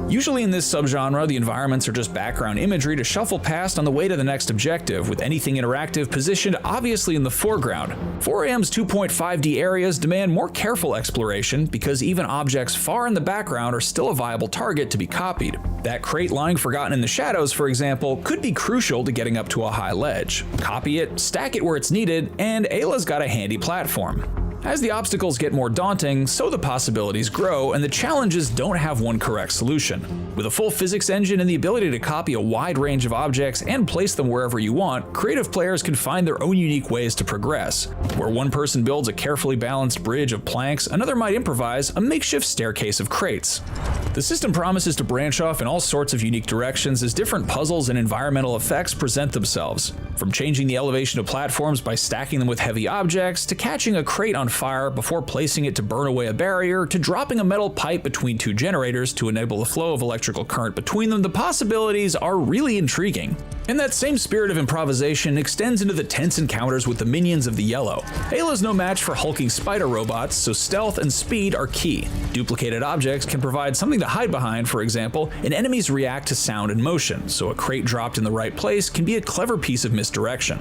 Usually in this subgenre, the environments are just background imagery to shuffle past on the way to the next objective, with anything interactive positioned obviously in the foreground. 4 AM's 2.5D areas demand more careful exploration, because even objects far in the background are still a viable target to be copied. That crate lying forgotten in the shadows, for example, could be crucial to getting up to a high ledge. Copy it, stack it where it's needed, and Ayla's got a handy platform. As the obstacles get more daunting, so the possibilities grow, and the challenges don't have one correct solution. With a full physics engine and the ability to copy a wide range of objects and place them wherever you want, creative players can find their own unique ways to progress. Where one person builds a carefully balanced bridge of planks, another might improvise a makeshift staircase of crates. The system promises to branch off in all sorts of unique directions as different puzzles and environmental effects present themselves. From changing the elevation of platforms by stacking them with heavy objects, to catching a crate on on fire before placing it to burn away a barrier, to dropping a metal pipe between two generators to enable the flow of electrical current between them, the possibilities are really intriguing. And that same spirit of improvisation extends into the tense encounters with the minions of the Yellow. Ayla's no match for hulking spider robots, so stealth and speed are key. Duplicated objects can provide something to hide behind, for example, and enemies react to sound and motion, so a crate dropped in the right place can be a clever piece of misdirection.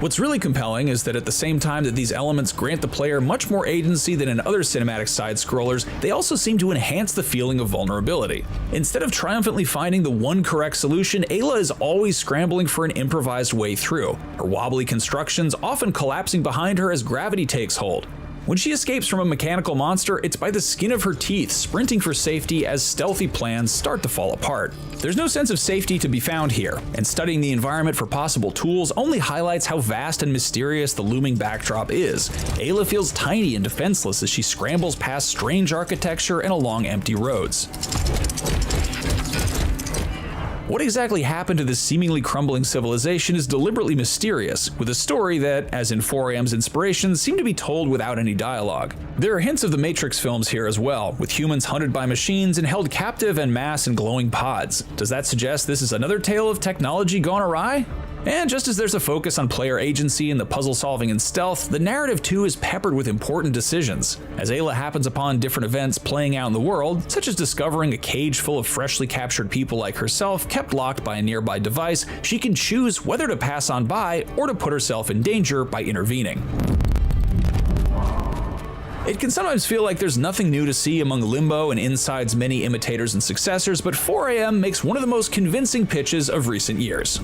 What's really compelling is that at the same time that these elements grant the player much more agency than in other cinematic side-scrollers, they also seem to enhance the feeling of vulnerability. Instead of triumphantly finding the one correct solution, Ayla is always scrambling for an improvised way through, her wobbly constructions often collapsing behind her as gravity takes hold. When she escapes from a mechanical monster, it's by the skin of her teeth, sprinting for safety as stealthy plans start to fall apart. There's no sense of safety to be found here, and studying the environment for possible tools only highlights how vast and mysterious the looming backdrop is. Ayla feels tiny and defenseless as she scrambles past strange architecture and along empty roads. What exactly happened to this seemingly crumbling civilization is deliberately mysterious, with a story that, as in 4AM's inspirations, seem to be told without any dialogue. There are hints of the Matrix films here as well, with humans hunted by machines and held captive en masse in glowing pods. Does that suggest this is another tale of technology gone awry? And just as there's a focus on player agency and the puzzle solving and stealth, the narrative too is peppered with important decisions. As Ayla happens upon different events playing out in the world, such as discovering a cage full of freshly captured people like herself kept locked by a nearby device, she can choose whether to pass on by or to put herself in danger by intervening. It can sometimes feel like there's nothing new to see among Limbo and Inside's many imitators and successors, but 4AM makes one of the most convincing pitches of recent years.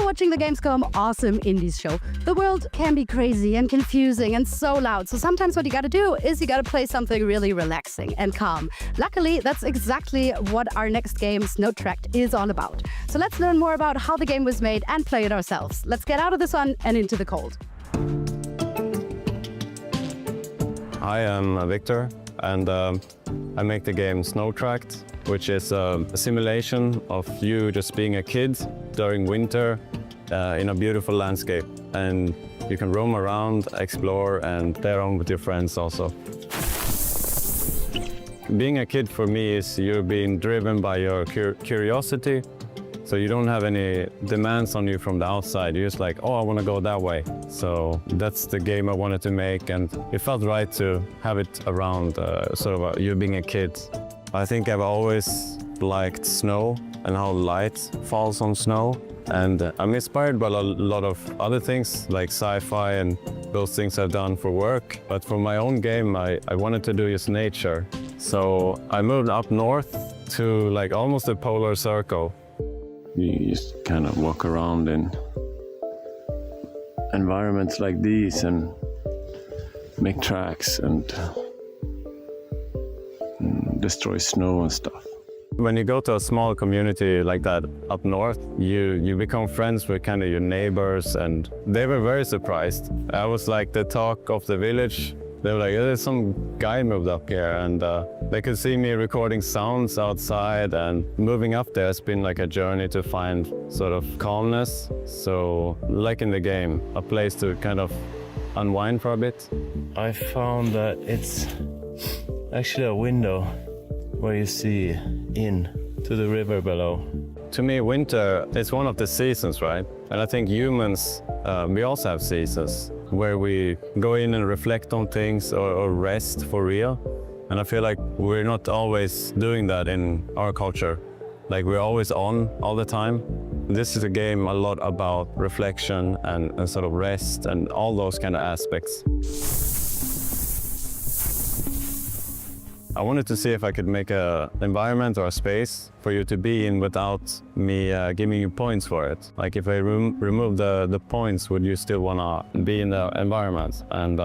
Watching the Gamescom Awesome Indies show. The world can be crazy and confusing and so loud, so sometimes what you gotta do is you gotta play something really relaxing and calm. Luckily, that's exactly what our next game, Snow Tracked, is all about. So let's learn more about how the game was made and play it ourselves. Let's get out of the sun and into the cold. Hi, I'm Victor, and I make the game Snow Tracked, which is a simulation of you just being a kid during winter in a beautiful landscape. And you can roam around, explore, and play around with your friends also. Being a kid for me is you're being driven by your curiosity, so you don't have any demands on you from the outside. You're just like, oh, I want to go that way. So that's the game I wanted to make, and it felt right to have it around you being a kid. I think I've always liked snow and how light falls on snow. And I'm inspired by a lot of other things like sci-fi and those things I've done for work. But for my own game, I wanted to do just nature. So I moved up north to like almost the polar circle. You just kind of walk around in environments like these and make tracks and destroy snow and stuff. When you go to a small community like that up north, you become friends with kind of your neighbors, and they were very surprised. I was like the talk of the village They were like, there's some guy moved up here, and they could see me recording sounds outside, and moving up there has been like a journey to find sort of calmness. So like in the game, a place to kind of unwind for a bit. I found that it's actually a window where you see in to the river below. To me, winter is one of the seasons, right? And I think humans, we also have seasons where we go in and reflect on things or rest for real. And I feel like we're not always doing that in our culture. Like we're always on all the time. This is a game a lot about reflection and sort of rest and all those kind of aspects. I wanted to see if I could make an environment or a space for you to be in without me giving you points for it. Like if I remove the points, would you still want to be in the environment? And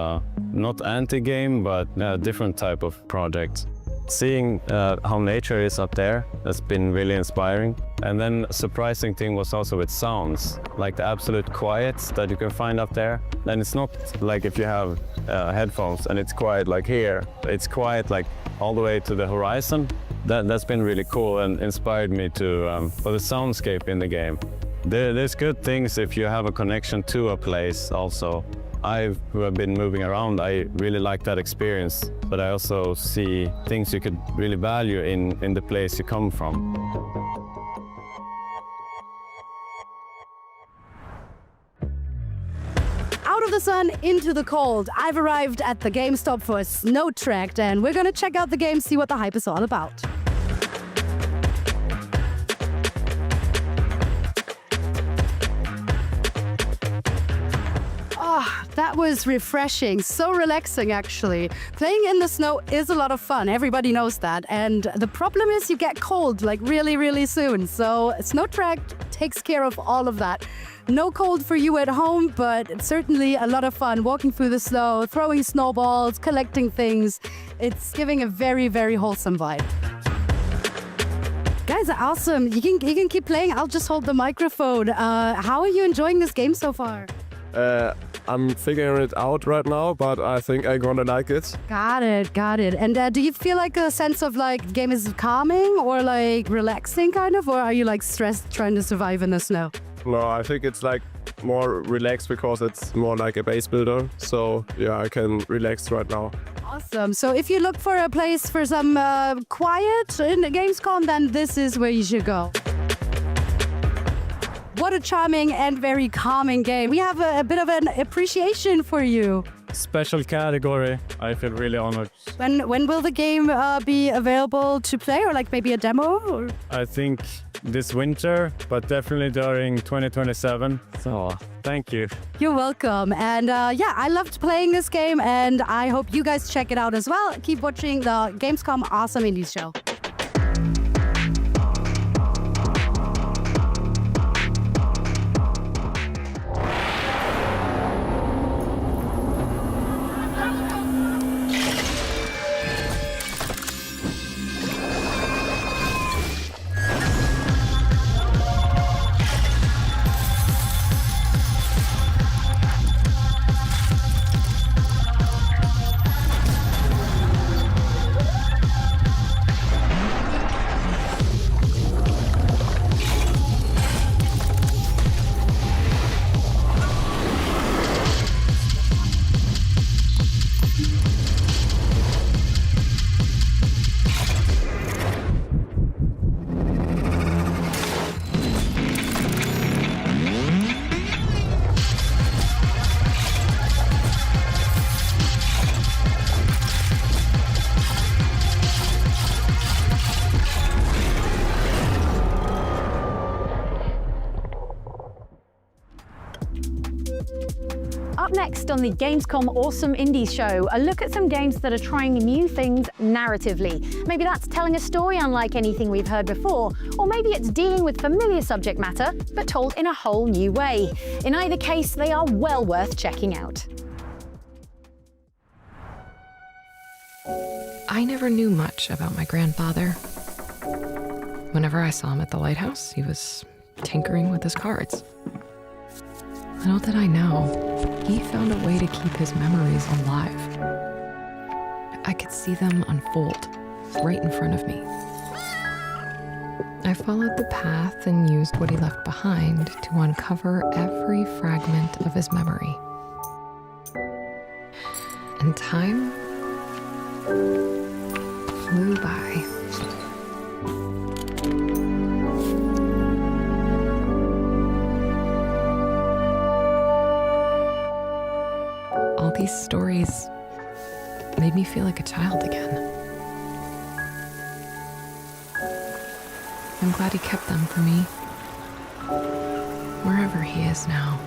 not anti-game, but a different type of project. Seeing how nature is up there has been really inspiring. And then a surprising thing was also with sounds, like the absolute quiet that you can find up there. And it's not like if you have headphones and it's quiet like here, it's quiet like all the way to the horizon. That's been really cool and inspired me to for the soundscape in the game. There's good things if you have a connection to a place also. Who have been moving around, I really like that experience, but I also see things you could really value in the place you come from. Out of the sun, into the cold. I've arrived at the GameStop for Snow Tracked, and we're gonna check out the game, see what the hype is all about. That was refreshing, so relaxing actually. Playing in the snow is a lot of fun, everybody knows that. And the problem is you get cold like really, really soon. So Snow Tracked takes care of all of that. No cold for you at home, but it's certainly a lot of fun walking through the snow, throwing snowballs, collecting things. It's giving a very, very wholesome vibe. Guys are awesome. You can keep playing. I'll just hold the microphone. How are you enjoying this game so far? I'm figuring it out right now, but I think I'm gonna like it. Got it. And do you feel like a sense of like the game is calming or like relaxing kind of, or are you like stressed trying to survive in the snow? No, I think it's like more relaxed because it's more like a base builder. So yeah, I can relax right now. Awesome. So if you look for a place for some quiet in the Gamescom, then this is where you should go. What a charming and very calming game. We have a bit of an appreciation for you. Special category. I feel really honored. When will the game be available to play, or like maybe a demo? Or? I think this winter, but definitely during 2027. So thank you. You're welcome. And yeah, I loved playing this game, and I hope you guys check it out as well. Keep watching the Gamescom Awesome Indies show. Up next on the Gamescom Awesome Indies show, a look at some games that are trying new things narratively. Maybe that's telling a story unlike anything we've heard before, or maybe it's dealing with familiar subject matter, but told in a whole new way. In either case, they are well worth checking out. I never knew much about my grandfather. Whenever I saw him at the lighthouse, he was tinkering with his cards. Little did I know, he found a way to keep his memories alive. I could see them unfold right in front of me. I followed the path and used what he left behind to uncover every fragment of his memory. And time flew by. All these stories made me feel like a child again. I'm glad he kept them for me, wherever he is now.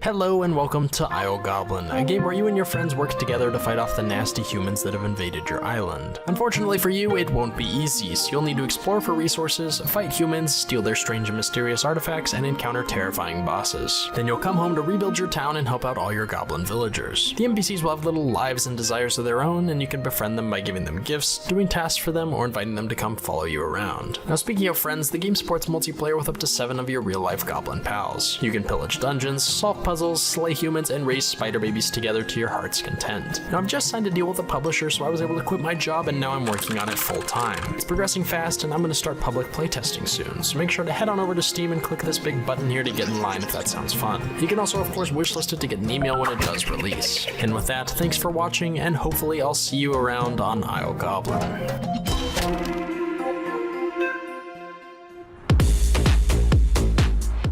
Hello and welcome to Isle Goblin, a game where you and your friends work together to fight off the nasty humans that have invaded your island. Unfortunately for you, it won't be easy, so you'll need to explore for resources, fight humans, steal their strange and mysterious artifacts, and encounter terrifying bosses. Then you'll come home to rebuild your town and help out all your goblin villagers. The NPCs will have little lives and desires of their own, and you can befriend them by giving them gifts, doing tasks for them, or inviting them to come follow you around. Now speaking of friends, the game supports multiplayer with up to 7 of your real-life goblin pals. You can pillage dungeons, solve puzzles, puzzles, slay humans, and raise spider babies together to your heart's content. Now, I've just signed a deal with a publisher, so I was able to quit my job, and now I'm working on it full time. It's progressing fast, and I'm going to start public playtesting soon, so make sure to head on over to Steam and click this big button here to get in line if that sounds fun. You can also, of course, wishlist it to get an email when it does release. And with that, thanks for watching, and hopefully I'll see you around on Isle Goblin.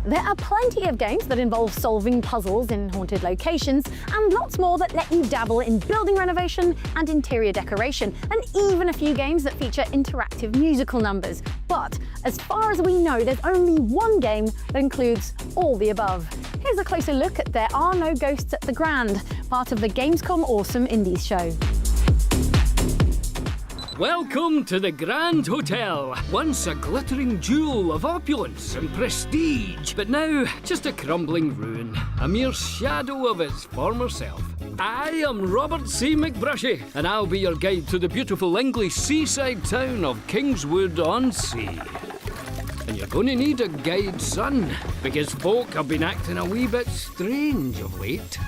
There are plenty of games that involve solving puzzles in haunted locations, and lots more that let you dabble in building renovation and interior decoration, and even a few games that feature interactive musical numbers. But as far as we know, there's only one game that includes all the above. Here's a closer look at There Are No Ghosts at the Grand, part of the Gamescom Awesome Indies show. Welcome to the Grand Hotel, once a glittering jewel of opulence and prestige, but now just a crumbling ruin, a mere shadow of its former self. I am Robert C. McBrushy, and I'll be your guide to the beautiful English seaside town of Kingswood-on-Sea. And you're going to need a guide, son, because folk have been acting a wee bit strange of late.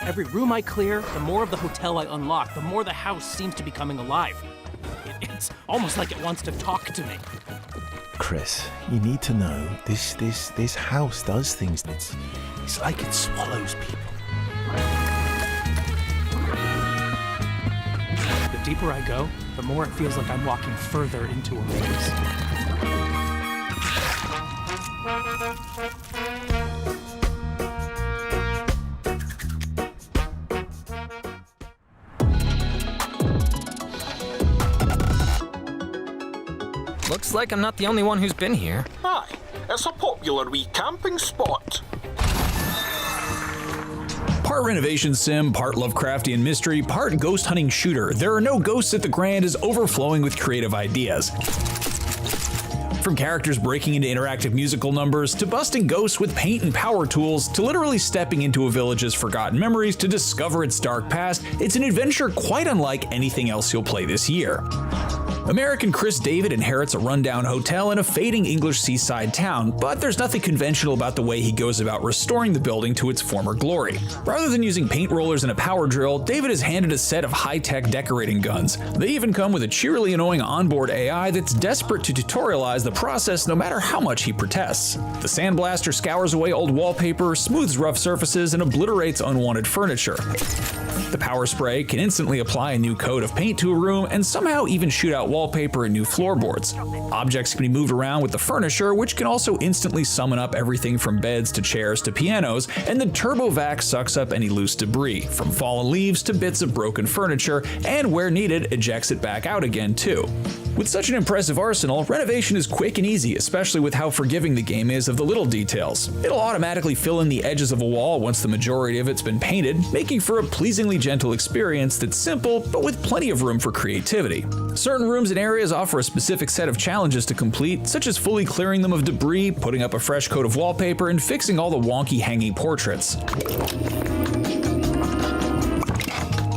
Every room I clear, the more of the hotel I unlock, the more the house seems to be coming alive. It's almost like it wants to talk to me. Chris, you need to know this house does things. It's like it swallows people. The deeper I go, the more it feels like I'm walking further into a maze. Looks like I'm not the only one who's been here. Aye, it's a popular wee camping spot. Part renovation sim, part Lovecraftian mystery, part ghost hunting shooter, There Are No Ghosts at the Grand is overflowing with creative ideas. From characters breaking into interactive musical numbers, to busting ghosts with paint and power tools, to literally stepping into a village's forgotten memories to discover its dark past, it's an adventure quite unlike anything else you'll play this year. American Chris David inherits a rundown hotel in a fading English seaside town, but there's nothing conventional about the way he goes about restoring the building to its former glory. Rather than using paint rollers and a power drill, David is handed a set of high-tech decorating guns. They even come with a cheerily annoying onboard AI that's desperate to tutorialize the process no matter how much he protests. The sandblaster scours away old wallpaper, smooths rough surfaces, and obliterates unwanted furniture. The power spray can instantly apply a new coat of paint to a room and somehow even shoot out wallpaper and new floorboards. Objects can be moved around with the furniture, which can also instantly summon up everything from beds to chairs to pianos, and the TurboVac sucks up any loose debris, from fallen leaves to bits of broken furniture, and where needed, ejects it back out again too. With such an impressive arsenal, renovation is quick and easy, especially with how forgiving the game is of the little details. It'll automatically fill in the edges of a wall once the majority of it's been painted, making for a pleasingly gentle experience that's simple, but with plenty of room for creativity. Certain rooms and areas offer a specific set of challenges to complete, such as fully clearing them of debris, putting up a fresh coat of wallpaper, and fixing all the wonky hanging portraits.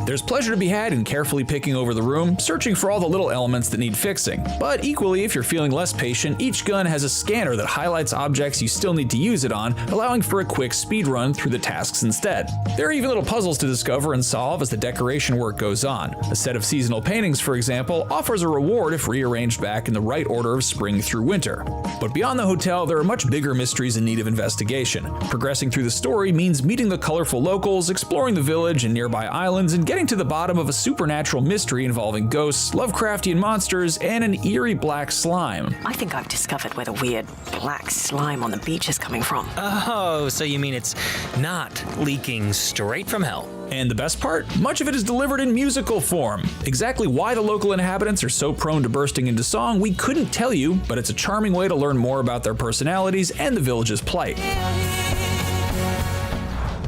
There's pleasure to be had in carefully picking over the room, searching for all the little elements that need fixing. But equally, if you're feeling less patient, each gun has a scanner that highlights objects you still need to use it on, allowing for a quick speed run through the tasks instead. There are even little puzzles to discover and solve as the decoration work goes on. A set of seasonal paintings, for example, offers a reward if rearranged back in the right order of spring through winter. But beyond the hotel, there are much bigger mysteries in need of investigation. Progressing through the story means meeting the colorful locals, exploring the village and nearby islands, and getting to the bottom of a supernatural mystery involving ghosts, Lovecraftian monsters, and an eerie black slime. I think I've discovered where the weird black slime on the beach is coming from. Oh, so you mean it's not leaking straight from hell? And the best part? Much of it is delivered in musical form. Exactly why the local inhabitants are so prone to bursting into song, we couldn't tell you, but it's a charming way to learn more about their personalities and the village's plight.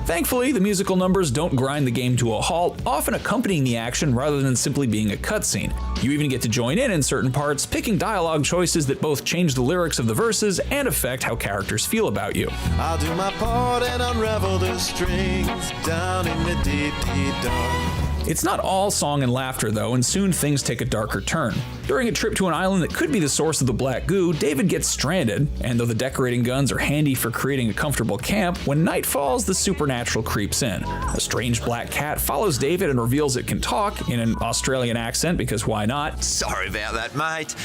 Thankfully, the musical numbers don't grind the game to a halt, often accompanying the action rather than simply being a cutscene. You even get to join in certain parts, picking dialogue choices that both change the lyrics of the verses and affect how characters feel about you. I'll do my part and unravel the strings down in the deep, deep dark. It's not all song and laughter though, and soon things take a darker turn. During a trip to an island that could be the source of the black goo, David gets stranded, and though the decorating guns are handy for creating a comfortable camp, when night falls, the supernatural creeps in. A strange black cat follows David and reveals it can talk in an Australian accent, because why not? Sorry about that, mate.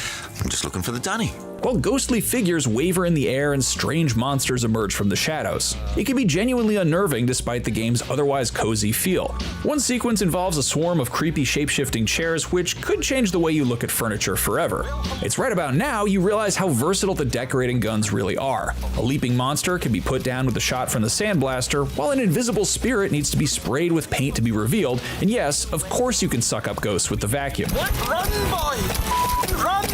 I'm just looking for the dunny. While ghostly figures waver in the air and strange monsters emerge from the shadows. It can be genuinely unnerving despite the game's otherwise cozy feel. One sequence involves a swarm of creepy shape-shifting chairs, which could change the way you look at furniture forever. It's right about now you realize how versatile the decorating guns really are. A leaping monster can be put down with a shot from the sandblaster, while an invisible spirit needs to be sprayed with paint to be revealed, and yes, of course you can suck up ghosts with the vacuum. Run, boy! Run!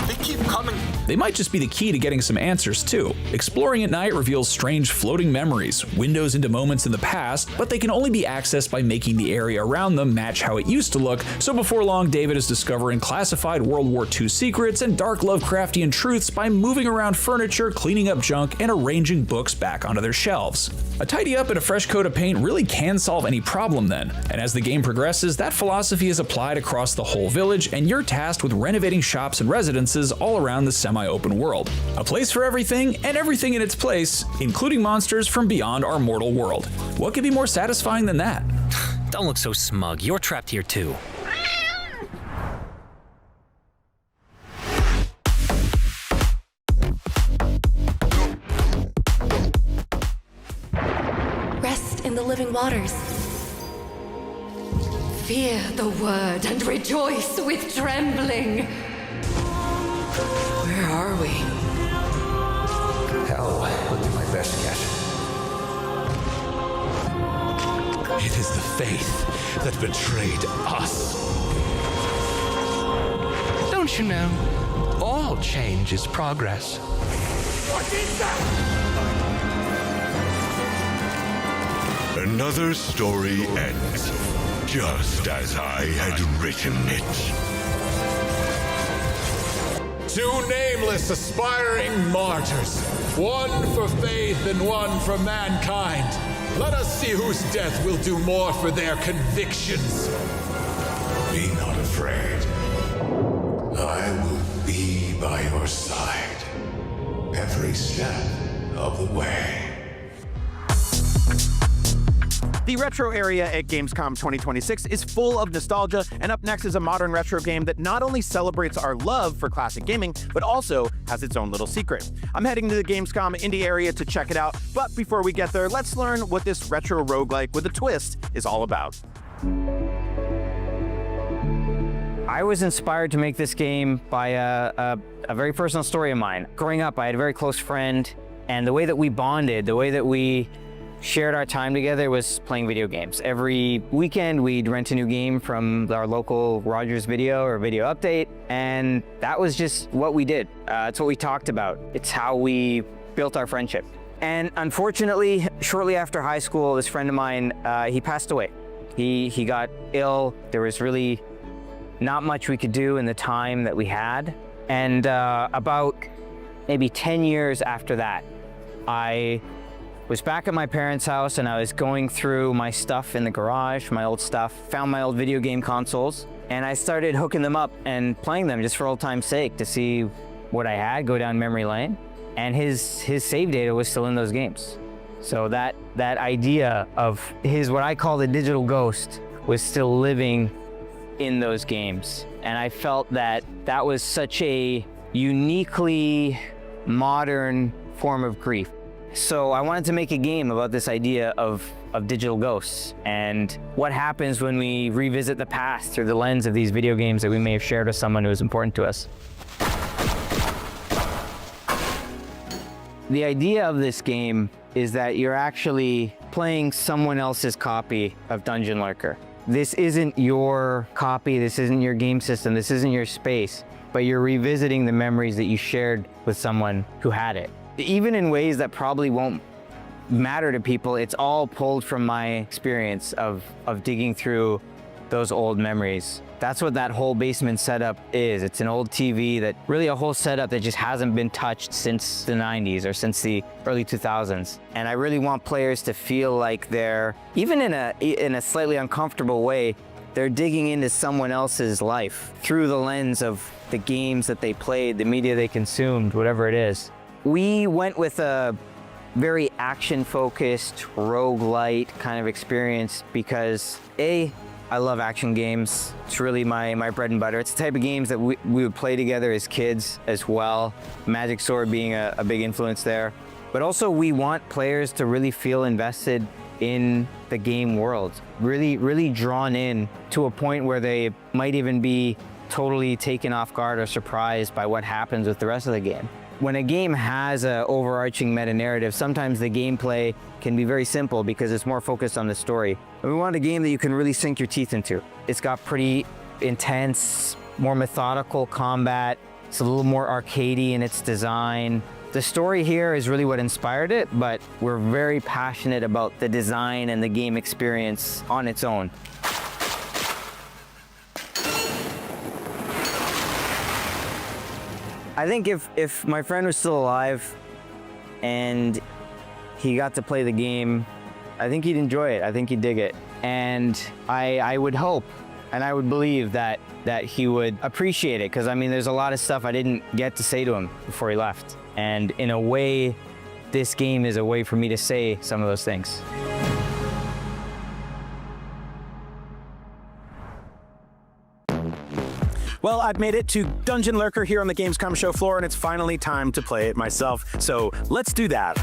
They keep coming. They might just be the key to getting some answers too. Exploring at night reveals strange floating memories, windows into moments in the past, but they can only be accessed by making the area around them match how it used to look, so before long David is discovering classified World War II secrets and dark Lovecraftian truths by moving around furniture, cleaning up junk, and arranging books back onto their shelves. A tidy up and a fresh coat of paint really can solve any problem then, and as the game progresses, that philosophy is applied across the whole village, and you're tasked with renovating shops and residences all around the semi-open world. A place for everything and everything in its place, including monsters from beyond our mortal world. What could be more satisfying than that? Don't look so smug. You're trapped here too. Rest in the living waters. Fear the word and rejoice with trembling. Where are we? Hell, would be my best guess. It is the faith that betrayed us. Don't you know? All change is progress. What is that? Another story ends, just as I had written it. Two nameless aspiring martyrs, one for faith and one for mankind. Let us see whose death will do more for their convictions. Be not afraid. I will be by your side every step of the way. The retro area at Gamescom 2026 is full of nostalgia, and up next is a modern retro game that not only celebrates our love for classic gaming, but also has its own little secret. I'm heading to the Gamescom indie area to check it out, but before we get there, let's learn what this retro roguelike with a twist is all about. I was inspired to make this game by a very personal story of mine. Growing up, I had a very close friend, and the way that we bonded, the way that we shared our time together was playing video games. Every weekend, we'd rent a new game from our local Rogers Video or Video Update, and that was just what we did. It's what we talked about. It's how we built our friendship. And unfortunately, shortly after high school, this friend of mine, he passed away. He got ill. There was really not much we could do in the time that we had. And about maybe 10 years after that, I was back at my parents' house and I was going through my stuff in the garage, my old stuff, found my old video game consoles, and I started hooking them up and playing them just for old time's sake to see what I had, go down memory lane. And his save data was still in those games. So that idea of his, what I call the digital ghost, was still living in those games. And I felt that that was such a uniquely modern form of grief. So I wanted to make a game about this idea of digital ghosts and what happens when we revisit the past through the lens of these video games that we may have shared with someone who was important to us. The idea of this game is that you're actually playing someone else's copy of Dungeon Lurker. This isn't your copy, this isn't your game system, this isn't your space, but you're revisiting the memories that you shared with someone who had it. Even in ways that probably won't matter to people, it's all pulled from my experience of digging through those old memories. That's what that whole basement setup is. It's an old TV that really a whole setup that just hasn't been touched since the 90s or since the early 2000s. And I really want players to feel like they're, even in a slightly uncomfortable way, they're digging into someone else's life through the lens of the games that they played, the media they consumed, whatever it is. We went with a very action-focused, roguelite kind of experience because I love action games. It's really my bread and butter. It's the type of games that we would play together as kids as well. Magic Sword being a big influence there. But also we want players to really feel invested in the game world. Really drawn in to a point where they might even be totally taken off guard or surprised by what happens with the rest of the game. When a game has an overarching meta-narrative, sometimes the gameplay can be very simple because it's more focused on the story. And we want a game that you can really sink your teeth into. It's got pretty intense, more methodical combat. It's a little more arcadey in its design. The story here is really what inspired it, but we're very passionate about the design and the game experience on its own. I think if my friend was still alive and he got to play the game, I think he'd enjoy it. I think he'd dig it. And I would hope and I would believe that he would appreciate it, because I mean, there's a lot of stuff I didn't get to say to him before he left. And in a way, this game is a way for me to say some of those things. Well, I've made it to Dungeon Lurker here on the Gamescom show floor, and it's finally time to play it myself. So let's do that.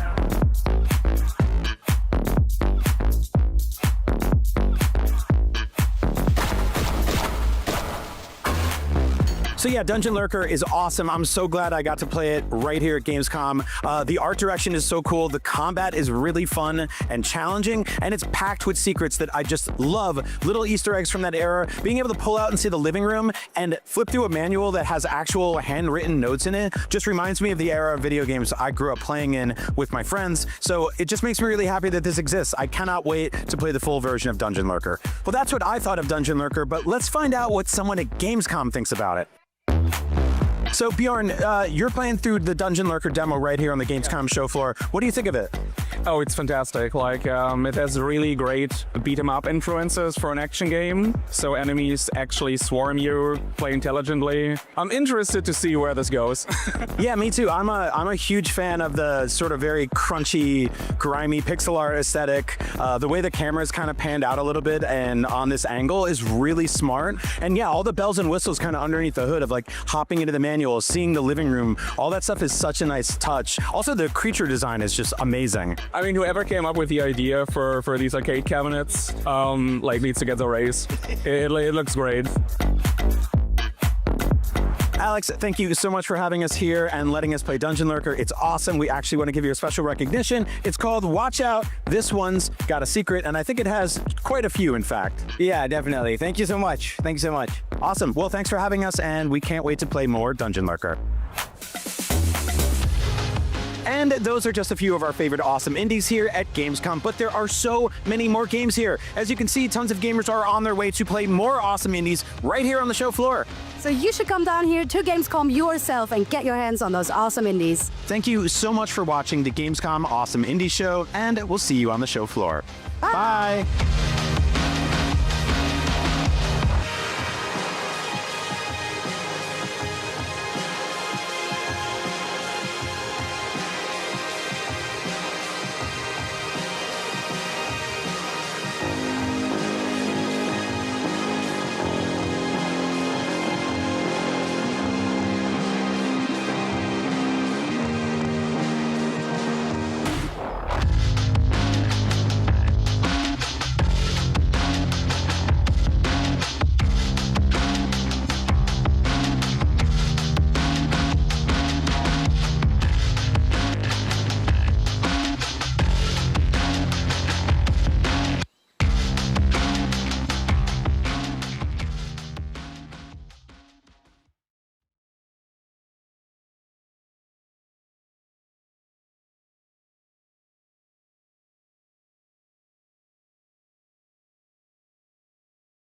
So yeah, Dungeon Lurker is awesome. I'm so glad I got to play it right here at Gamescom. The art direction is so cool. The combat is really fun and challenging, and it's packed with secrets that I just love. Little Easter eggs from that era. Being able to pull out and see the living room and flip through a manual that has actual handwritten notes in it just reminds me of the era of video games I grew up playing in with my friends. So it just makes me really happy that this exists. I cannot wait to play the full version of Dungeon Lurker. Well, that's what I thought of Dungeon Lurker, but let's find out what someone at Gamescom thinks about it. So Bjorn, you're playing through the Dungeon Lurker demo right here on the Gamescom show floor. What do you think of it? Oh, it's fantastic. Like, it has really great beat-em-up influences for an action game. So enemies actually swarm you, play intelligently. I'm interested to see where this goes. Yeah, me too. I'm a huge fan of the sort of very crunchy, grimy pixel art aesthetic. The way the camera is kind of panned out a little bit and on this angle is really smart. And yeah, all the bells and whistles kind of underneath the hood of like hopping into the manual, seeing the living room, all that stuff is such a nice touch. Also, the creature design is just amazing. I mean, whoever came up with the idea for these arcade cabinets, like, needs to get the raise. It looks great. Alex, thank you so much for having us here and letting us play Dungeon Lurker. It's awesome. We actually want to give you a special recognition. It's called Watch Out. This one's got a secret, and I think it has quite a few, in fact. Yeah, definitely. Thank you so much. Thank you so much. Awesome. Well, thanks for having us, and we can't wait to play more Dungeon Lurker. And those are just a few of our favorite awesome indies here at Gamescom, but there are so many more games here. As you can see, tons of gamers are on their way to play more awesome indies right here on the show floor. So you should come down here to Gamescom yourself and get your hands on those awesome indies. Thank you so much for watching the Gamescom Awesome Indie Show, and we'll see you on the show floor. Bye. Bye.